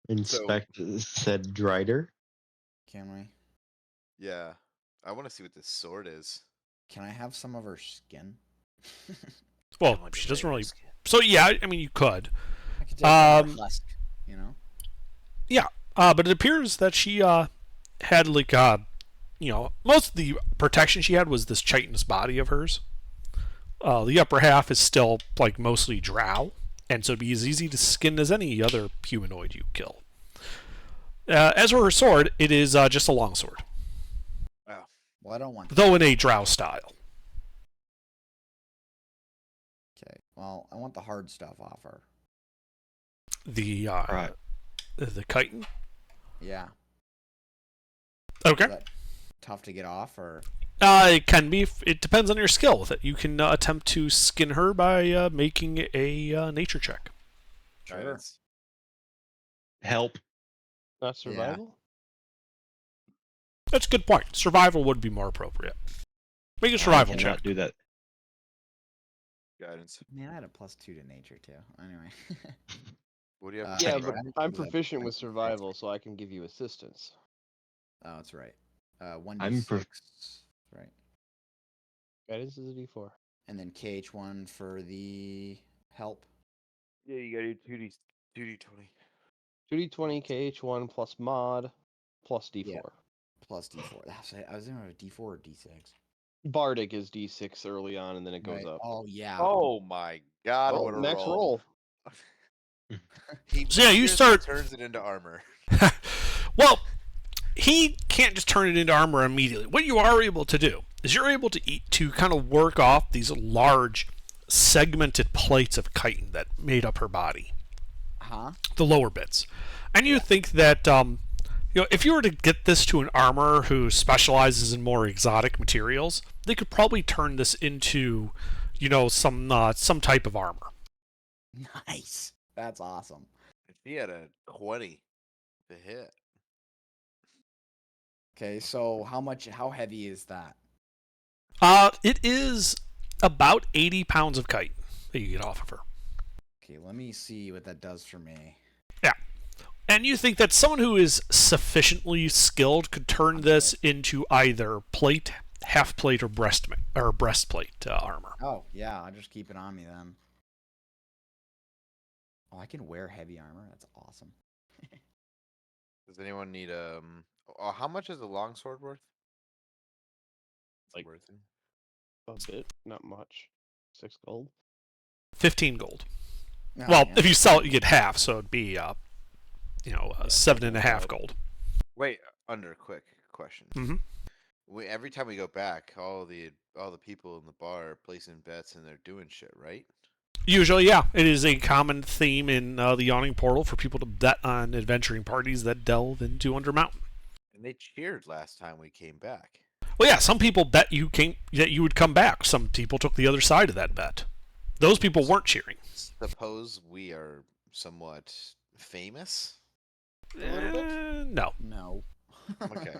Inspect said Drider. Can we? Yeah, I want to see what this sword is. Can I have some of her skin? Well, she doesn't really. So yeah, I mean you could. I could take some of her Um, husk, you know? But it appears that she had like most of the protection she had was this chitinous body of hers. The upper half is still like mostly drow, and so it'd be as easy to skin as any other humanoid you kill. As for her sword, it is just a longsword, Well, I don't want though in a drow style. Okay. Well, I want the hard stuff off her. The Right. the chitin. Yeah. Okay. Is that tough to get off or It can be. It depends on your skill with it. You can attempt to skin her by making a nature check. Sure. Guidance. Help. Not survival? That's a good point. Survival would be more appropriate. Make a survival I check. cannot do that. Guidance. Man, I had a +2 to nature too. Anyway. What do you have? Uh, for Yeah, Right. survival? but I'm Yeah, proficient with that's survival, so I can give you assistance. Oh, that's right. 1d6. I'm Right. Guidance is a D4. And then KH1 for the help. Yeah, you gotta do 2d20. 2d20 KH1 plus mod plus D4. Yeah. Plus D4. I was thinking of a D4 or D6. Bardic is D6 early on, and then it goes Right. up. Oh yeah. Oh my god! Oh, What a next roll! He So yeah, you seriously start- turns it into armor. Well, he can't just turn it into armor immediately. What you are able to do is you're able to kind of work off these large segmented plates of chitin that made up her body, Huh? the lower bits. And you think that if you were to get this to an armorer who specializes in more exotic materials, they could probably turn this into some type of armor. Nice. That's awesome. If he had a 20 to hit, Okay, so how heavy is that? It is about 80 pounds of chitin that you get off of her. Okay, let me see what that does for me. Yeah. And you think that someone who is sufficiently skilled could turn this into either plate, half plate, or breastplate armor. Oh, yeah, I'll just keep it on me then. Oh, I can wear heavy armor. That's awesome. does anyone need how much is a longsword worth? It's Like- worth it. A bit, not much. 6 gold. 15 gold. Oh, Well, yeah. if you sell it, you get half, so it'd be 7.5 gold. Wait, under quick question. Mhm. Every time we go back, all the people in the bar are placing bets and they're doing shit, right? Usually, yeah, it is a common theme in the Yawning Portal for people to bet on adventuring parties that delve into Undermountain. And they cheered last time we came back. Well, yeah, some people bet that you would come back. Some people took the other side of that bet. Those people weren't cheering. Suppose we are somewhat famous. No. No. Okay.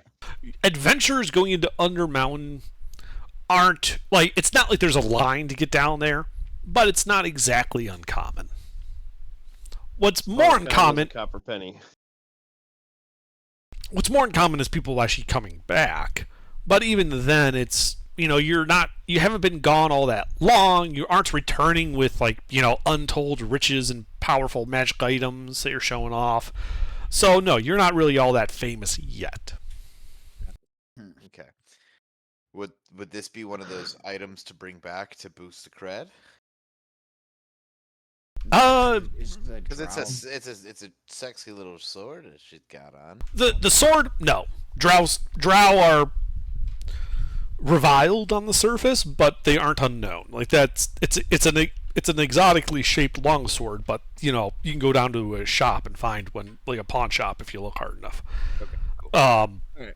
Adventurers going into Undermountain aren't like, it's not like there's a line to get down there, but it's not exactly uncommon. What's more uncommon Copper penny. What's more uncommon is people actually coming back. But even then, it's you haven't been gone all that long. You aren't returning with untold riches and powerful magic items that you're showing off. So no, you're not really all that famous yet. Okay. Would this be one of those items to bring back to boost the cred? Because it's a sexy little sword that she's got on. The sword, no. Drow are reviled on the surface, but they aren't unknown. Like it's an exotically shaped longsword, but you can go down to a shop and find one, like a pawn shop, if you look hard enough. Okay, cool. Alright.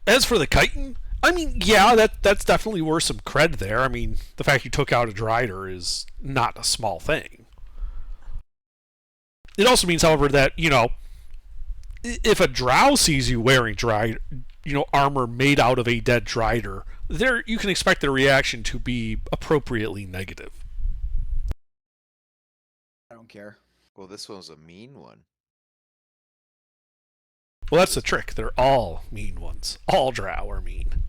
As for the chitin, I mean, yeah, that's definitely worth some cred there. I mean, the fact you took out a Drider is not a small thing. It also means, however, that if a Drow sees you wearing armor made out of a dead Drider, there you can expect their reaction to be appropriately negative. I don't care. Well, this one's a mean one. Well, that's the trick. They're all mean ones. All Drow are mean.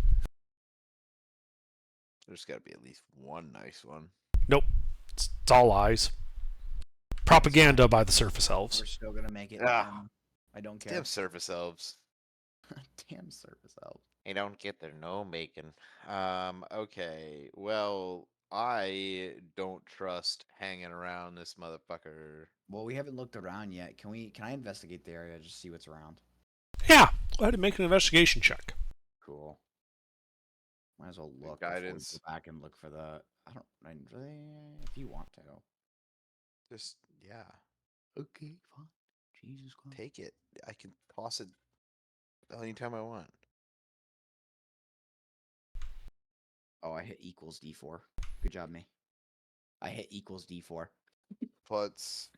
There's got to be at least one nice one. Nope. It's all lies. Propaganda by the surface elves. We're still gonna make it. Ah. I don't care. Damn surface elves. Damn surface elf. They don't get their no bacon. Okay. Well, I don't trust hanging around this motherfucker. Well, we haven't looked around yet. Can I investigate the area, just see what's around? Yeah. Go ahead and make an investigation check. Cool. Might as well look guidance. before we go back and look for the. If you want to. Just, yeah. Okay, fine. Jesus Christ. Take it. I can toss it anytime I want. Oh, I hit equals D4. Good job, me. I hit equals D4. Plus,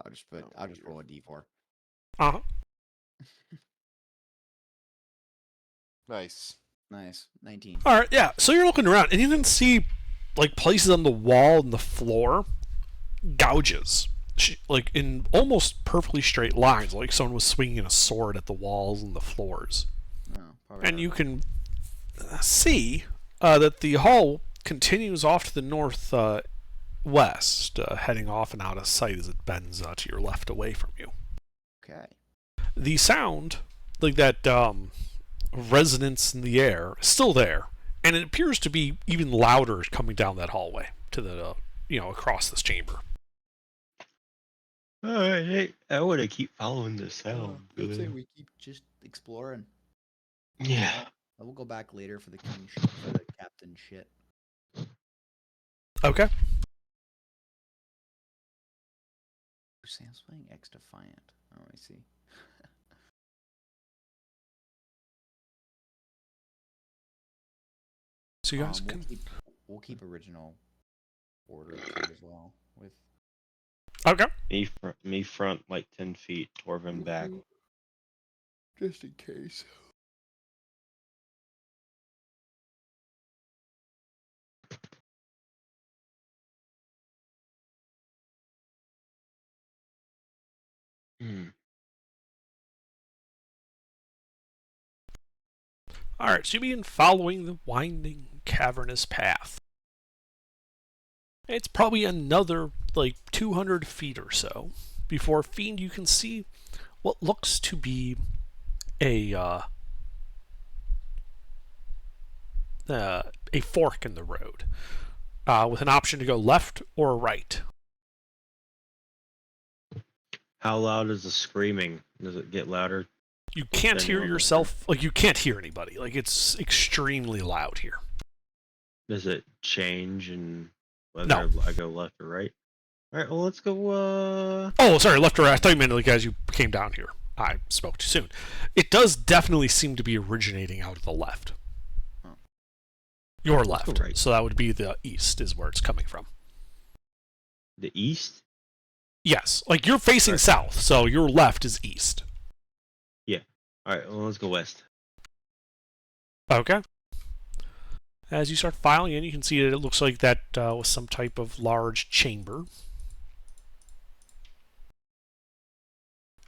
I'll just weird. roll a D4. Uh-huh. nice. Nice. 19. All right, yeah. So you're looking around, and you can see, places on the wall and the floor, gouges, in almost perfectly straight lines, like someone was swinging a sword at the walls and the floors. Oh, probably And not. you can see that the hall continues off to the north west, heading off and out of sight as it bends to your left away from you. Okay. The sound, like that resonance in the air, is still there, and it appears to be even louder coming down that hallway to the across this chamber. Alright, I want to keep following the sound. I'd say good. we keep just exploring. Yeah. I will go back later for the king shit, for the captain shit. Okay. Sam's playing X Defiant. Oh, I see. So you guys we'll can. keep original order too as well with. Okay. Me front like 10 feet, Torvin back. Just in case. Alright, so you begin following the winding, cavernous path. It's probably another, 200 feet or so before, Fiend, you can see what looks to be a fork in the road, with an option to go left or right. How loud is the screaming? Does it get louder? You can't Then hear what? yourself, you can't hear anybody. It's extremely loud here. Does it change and whether No. I go left or right? All right, well let's go. Oh, sorry, left or right. I thought you meant as you came down here. I spoke too soon. It does definitely seem to be originating out of the left. Oh. Your Let's go left. right. So that would be the east is where it's coming from. The east? Yes. You're facing Right. south, so your left is east. All right, well let's go west. Okay. As you start filing in, you can see that it looks like that was some type of large chamber.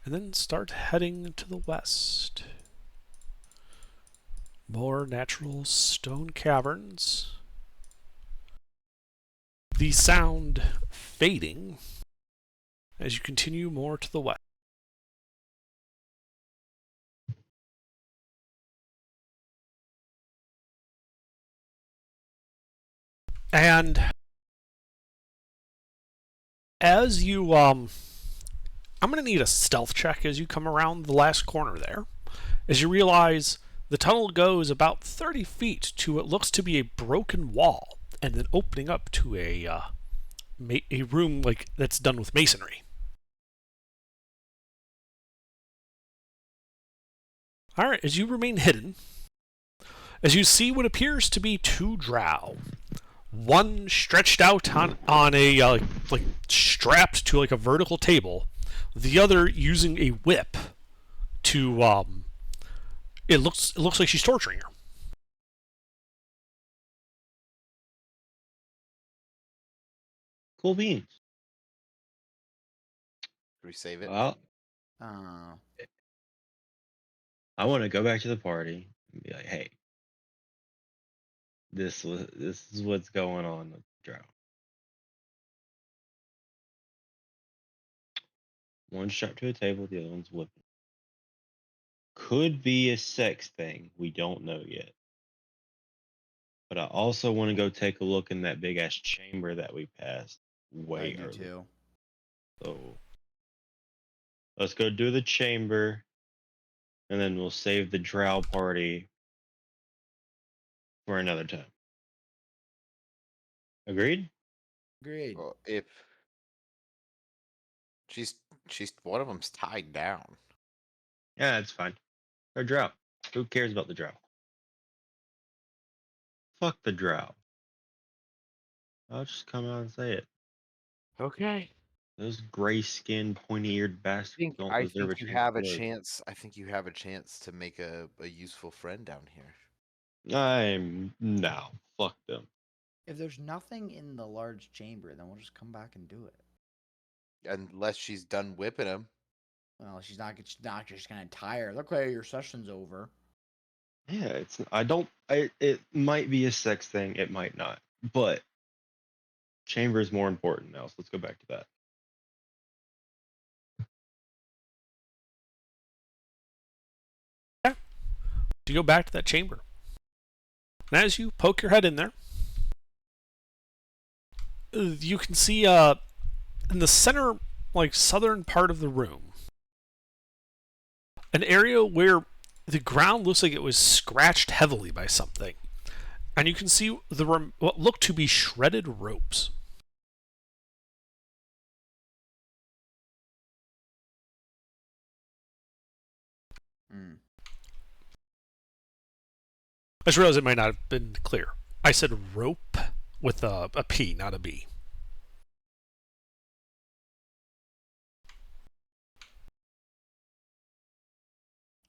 And then start heading to the west. More natural stone caverns. The sound fading as you continue more to the west. And as you I'm going to need a stealth check as you come around the last corner there, as you realize the tunnel goes about 30 feet to what looks to be a broken wall, and then opening up to a room that's done with masonry. All right, as you remain hidden, as you see what appears to be two drow, one stretched out on a strapped to a vertical table, the other using a whip to it looks like she's torturing her. Cool beans. Do we save it? Well, Uh, I want to go back to the party and be like, hey, this is what's going on with Drow. One's strapped to a table, the other one's whipping. Could be a sex thing. We don't know yet. But I also want to go take a look in that big ass chamber that we passed way I do early. too. So let's go do the chamber, and then we'll save the Drow party for another time. Agreed? Agreed. Well, if she's one of them's tied down. Yeah, it's fine. They're Drow. Who cares about the Drow? Fuck the Drow. I'll just come out and say it. Okay. Those gray-skinned, pointy-eared bastards don't I deserve think a you chance have to a live. chance. I think you have a chance to make a useful friend down here. No. Fuck them. If there's nothing in the large chamber, then we'll just come back and do it. Unless she's done whipping him. Well, she's not just gonna tire. Look, your session's over. Yeah, it's. I don't. It might be a sex thing. It might not. But chamber is more important now. So let's go back to that. You go back to that chamber. And as you poke your head in there, you can see in the center, southern part of the room, an area where The ground looks like it was scratched heavily by something, and you can see what look to be shredded ropes. Hmm. I just realized it might not have been clear. I said rope with a P, not a B.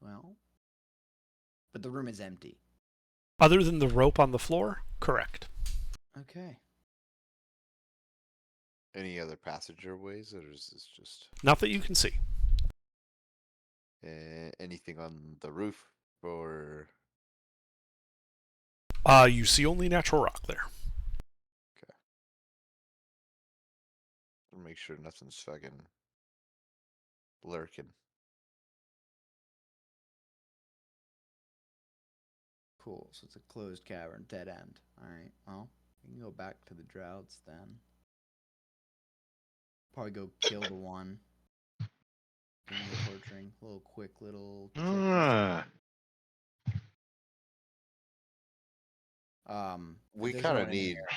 Well, but the room is empty. Other than the rope on the floor? Correct. Okay. Any other passageways, or is this just Not that you can see. anything on the roof or? You see only natural rock there. Make sure nothing's fucking lurking. Cool. So it's a closed cavern, dead end. All right. Well, we can go back to the droughts then. Probably go kill the one. Doing the torturing. A little quick little trick. Ah, We there's kind no of one in need. here.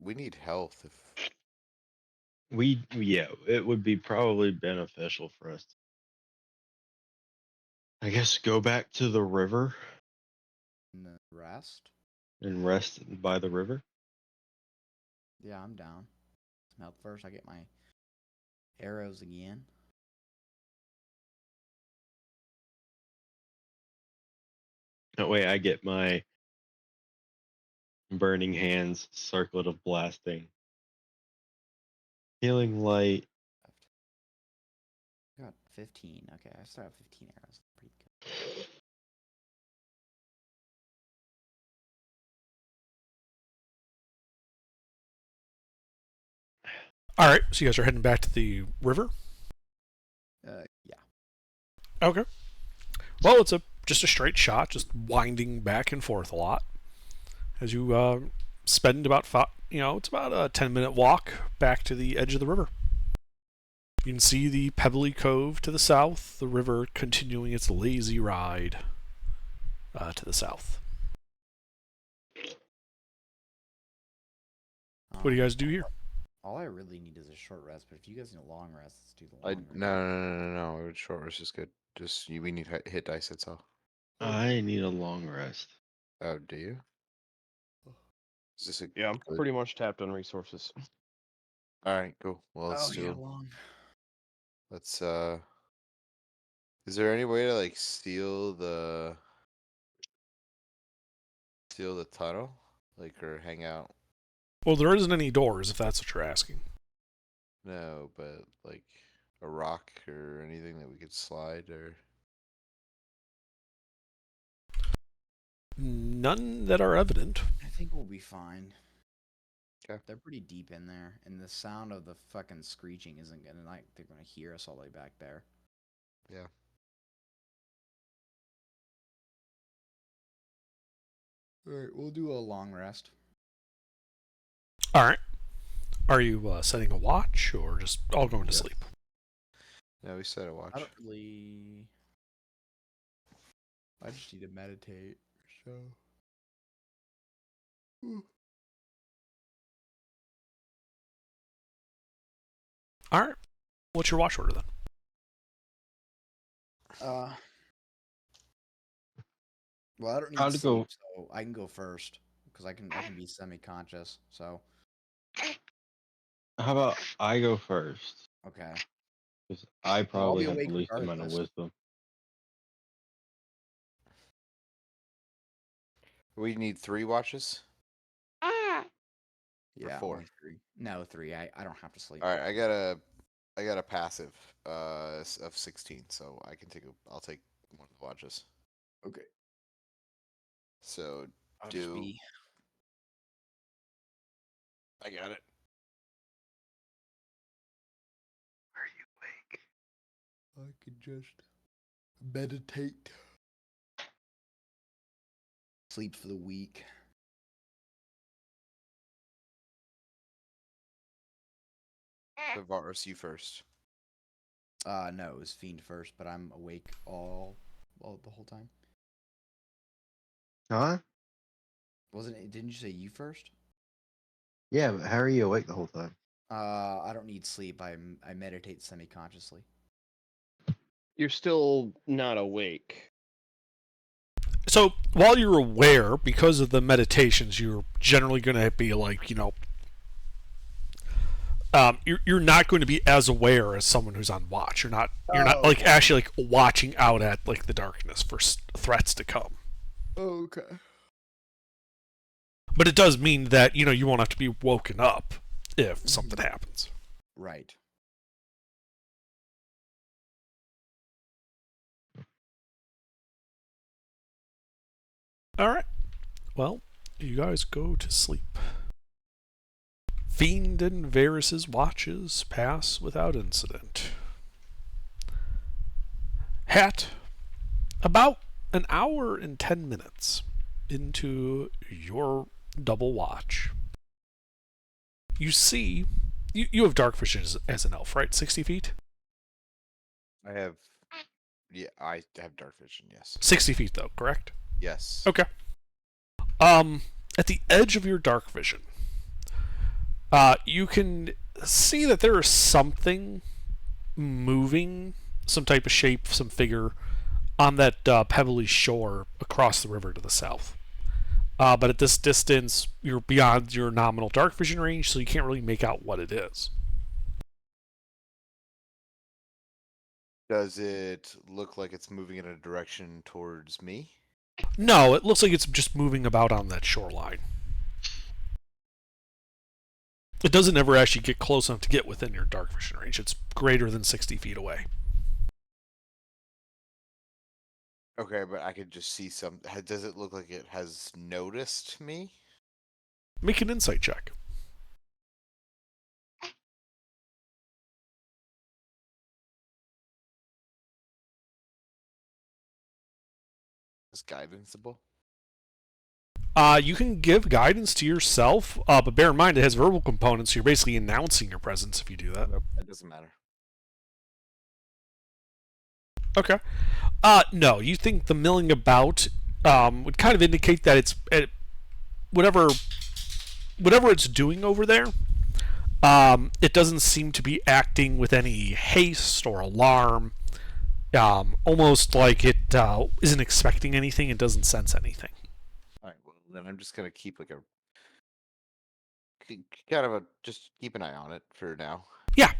We need health. If yeah, it would be probably beneficial for us. I guess go back to the river And the rest? and rest by the river. Yeah, I'm down. Some help first. I get my arrows again. That way I get my burning hands circlet of blasting. Healing light. Got 15. Okay, I still have 15 arrows. Pretty good. All right, so you guys are heading back to the river. Yeah. Okay. Well, it's just a straight shot, just winding back and forth a lot as you spend about it's about a 10-minute walk back to the edge of the river. You can see the pebbly cove to the south, the river continuing its lazy ride to the south. What do you guys do here? All I really need is a short rest, but if you guys need a long rest, let's do the I long no. Short rest is good. Just we need hit dice. That's all. I need a long rest. Oh, do you? Is this a Yeah, I'm good- pretty much tapped on resources. All right, cool. Well, let's Oh, do yeah, it. long. Let's Is there any way to like steal the tunnel, like, or hang out? Well, there isn't any doors, if that's what you're asking. No, but like a rock or anything that we could slide or. None that are evident. I think we'll be fine. 'Kay. They're pretty deep in there, and the sound of the fucking screeching isn't gonna they're gonna hear us all the way back there. Yeah. Alright, we'll do a long rest. All right. Are you setting a watch or just all going to Yes. sleep? Yeah, we set a watch. I don't really. I just need to meditate. So. All right. What's your watch order then? Well, I don't need I'll sleep, go- so I can go first because I can be semi-conscious. So How about I go first? okay. Because I probably be have the awake least amount of regardless. wisdom. We need 3 watches. Yeah, 4? only 3. No, 3. I don't have to sleep. All right, I got a passive of 16, so I'll take one of the watches. Okay. So I'll just do be. I got it. I could just meditate. Sleep for the week. Varus, you first. No, it was Fiend first, but I'm awake all the whole time. Huh? Wasn't it? Didn't you say you first? Yeah, but how are you awake the whole time? I don't need sleep. I meditate semi-consciously. You're still not awake. So while you're aware, because of the meditations, you're generally going to be like, you're not going to be as aware as someone who's on watch. You're not like actually like watching out at like the darkness for threats to come. Okay. But it does mean that you won't have to be woken up if something happens. Right. All right. Well, you guys go to sleep. Fiend and Varys's watches pass without incident. Hat, about an hour and 10 minutes into your double watch, you see, you have dark vision as an elf, right? 60 feet? I have. Yeah, I have dark vision. Yes. 60 feet, though, correct? Yes. Okay. At the edge of your dark vision, you can see that there is something moving, some type of shape, some figure on that pebbly shore across the river to the south. But at this distance, you're beyond your nominal dark vision range, so you can't really make out what it is. Does it look like it's moving in a direction towards me? No, it looks like it's just moving about on that shoreline. It doesn't ever actually get close enough to get within your dark vision range. It's greater than 60 feet away. Okay, but I could just see some. Does it look like it has noticed me? Make an insight check. Is guidanceable? You can give guidance to yourself, but bear in mind it has verbal components, so you're basically announcing your presence if you do that. Nope, it doesn't matter. Okay. No, you think the milling about would kind of indicate that it's whatever it's doing over there. It doesn't seem to be acting with any haste or alarm. Almost like it isn't expecting anything. It doesn't sense anything. All right, well then I'm just gonna keep like a kind of a just keep an eye on it for now. Yeah,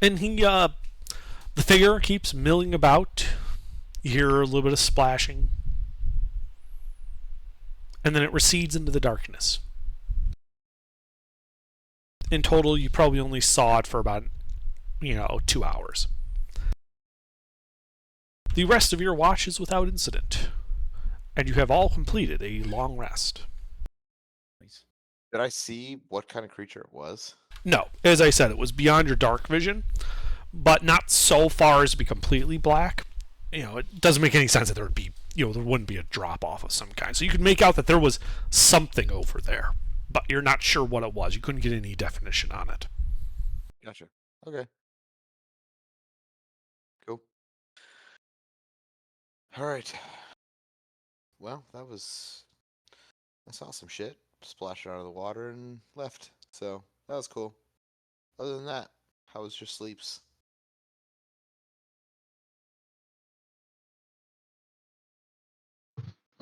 and the figure keeps milling about. You hear a little bit of splashing, and then it recedes into the darkness. In total, you probably only saw it for about 2 hours. The rest of your watch is without incident, and you have all completed a long rest. Did I see what kind of creature it was? No, as I said, it was beyond your dark vision, but not so far as to be completely black. It doesn't make any sense that there would be, there wouldn't be a drop off of some kind. So you could make out that there was something over there, but you're not sure what it was. You couldn't get any definition on it. Gotcha. Okay. Cool. All right. Well, I saw some shit splashed out of the water and left. So that was cool. Other than that, how was your sleeps?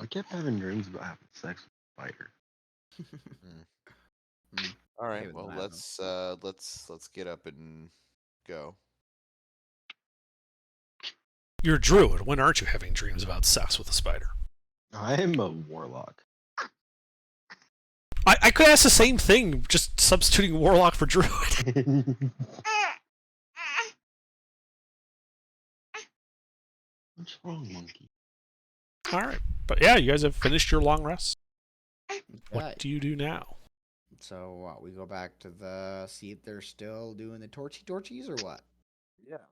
I kept having dreams about having sex with a spider. All right. with Well, that, let's get up and go. You're a druid. When aren't you having dreams about sex with a spider? I am a warlock. I could ask the same thing, just substituting warlock for druid. What's wrong, monkey? All right, but yeah, you guys have finished your long rest. What Right. do you do now? So what? We go back to the see if they're still doing the torchies or what? Yeah.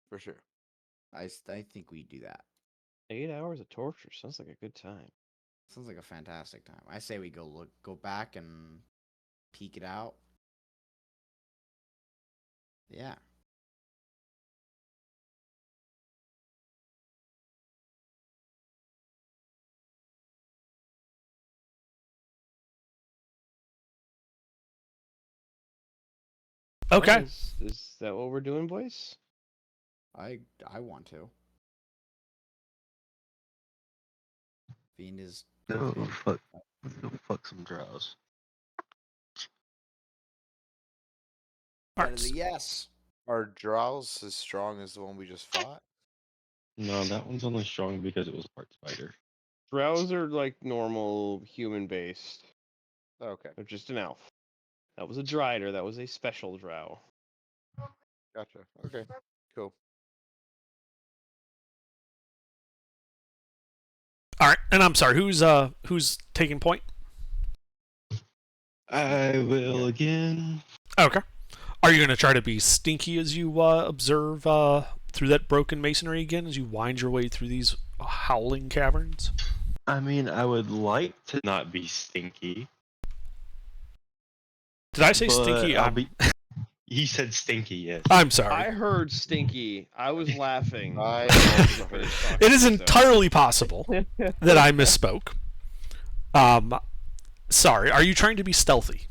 For sure. I think we do that. 8 hours of torture sounds like a good time. Sounds like a fantastic time. I say we go back and peek it out. Yeah. Okay. Is that what we're doing, boys? I want to. Fiend is. No, fuck. Let's go fuck some drows. That Alright, is a yes. Are Drows as strong as the one we just fought? No, that one's only strong because it was part spider. Drows are like normal human based. Okay, They're just an elf. That was a Drider. That was a special drow. gotcha. Okay, cool. Alright, and I'm sorry, who's taking point? I will again. Okay. Are you going to try to be stinky as you observe through that broken masonry again as you wind your way through these howling caverns? I mean, I would like to not be stinky. Did I say but stinky? I'll be. He said stinky, yes. I'm sorry. I heard stinky. I was laughing. I Finished also talking, It is so- entirely possible that I misspoke. Sorry. Are you trying to be stealthy?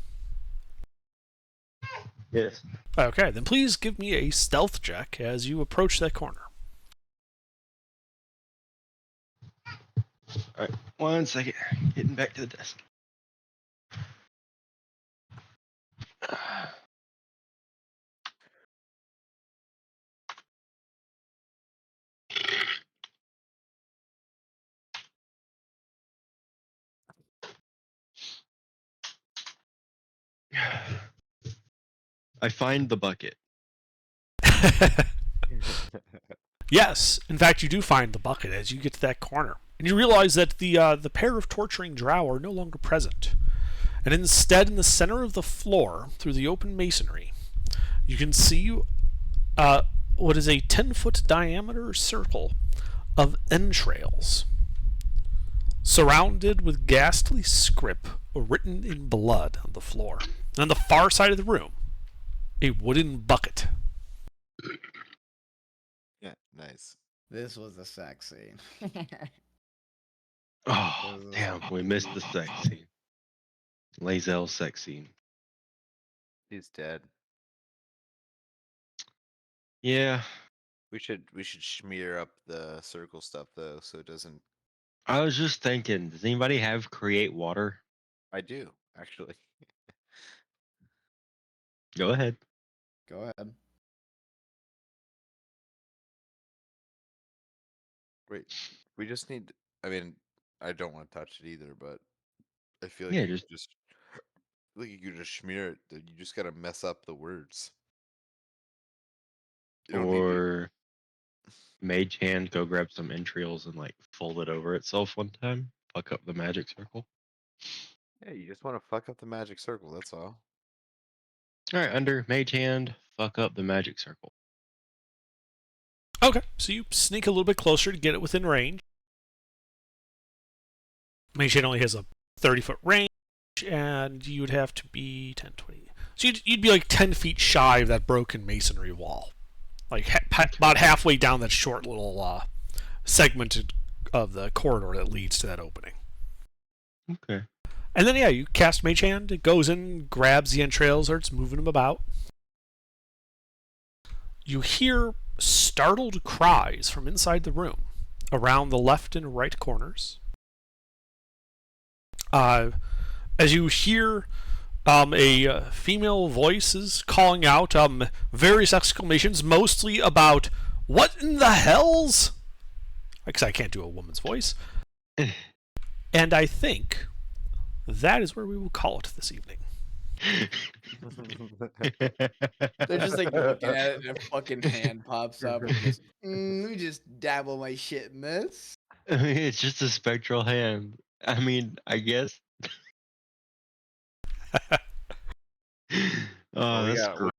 Yes. Okay, then please give me a stealth check as you approach that corner. Alright, 1 second. Getting back to the desk. I find the bucket. Yes, in fact, you do find the bucket as you get to that corner, and you realize that the pair of torturing drow are no longer present, and instead, in the center of the floor, through the open masonry, you can see what is a 10-foot diameter circle of entrails, surrounded with ghastly script written in blood on the floor. And on the far side of the room, a wooden bucket. Yeah, nice. This was a sex scene. Oh, damn, we missed the sex scene. Lae'zel sex scene. He's dead. Yeah, We should smear up the circle stuff though, so it doesn't. I was just thinking, does anybody have create water? I do actually. Go ahead. Go ahead. Wait, we just need. I mean, I don't want to touch it either, but I feel like Yeah, you just like you could just smear it. You just gotta mess up the words. You don't need to- Or mage hand go grab some entrails and like fold it over itself one time. Fuck up the magic circle. Yeah, you just want to fuck up the magic circle. That's all. Alright, under mage hand, fuck up the magic circle. Okay, so you sneak a little bit closer to get it within range. Mage Hand only has a 30-foot range, and you'd have to be 10, 20. So you'd be like 10 feet shy of that broken masonry wall. Like about halfway down that short little segment of the corridor that leads to that opening. Okay. And then, yeah, you cast Mage Hand. It goes in, grabs the entrails, starts moving them about. You hear startled cries from inside the room, around the left and right corners. As you hear a female voice is calling out various exclamations, mostly about, "What in the hells?" Because I can't do a woman's voice. And I think that is where we will call it this evening. They're just like looking at it and a fucking hand pops up and just, let me just dabble my shit in this. I mean, it's just a spectral hand. I mean, I guess. Oh, Oh, we that's got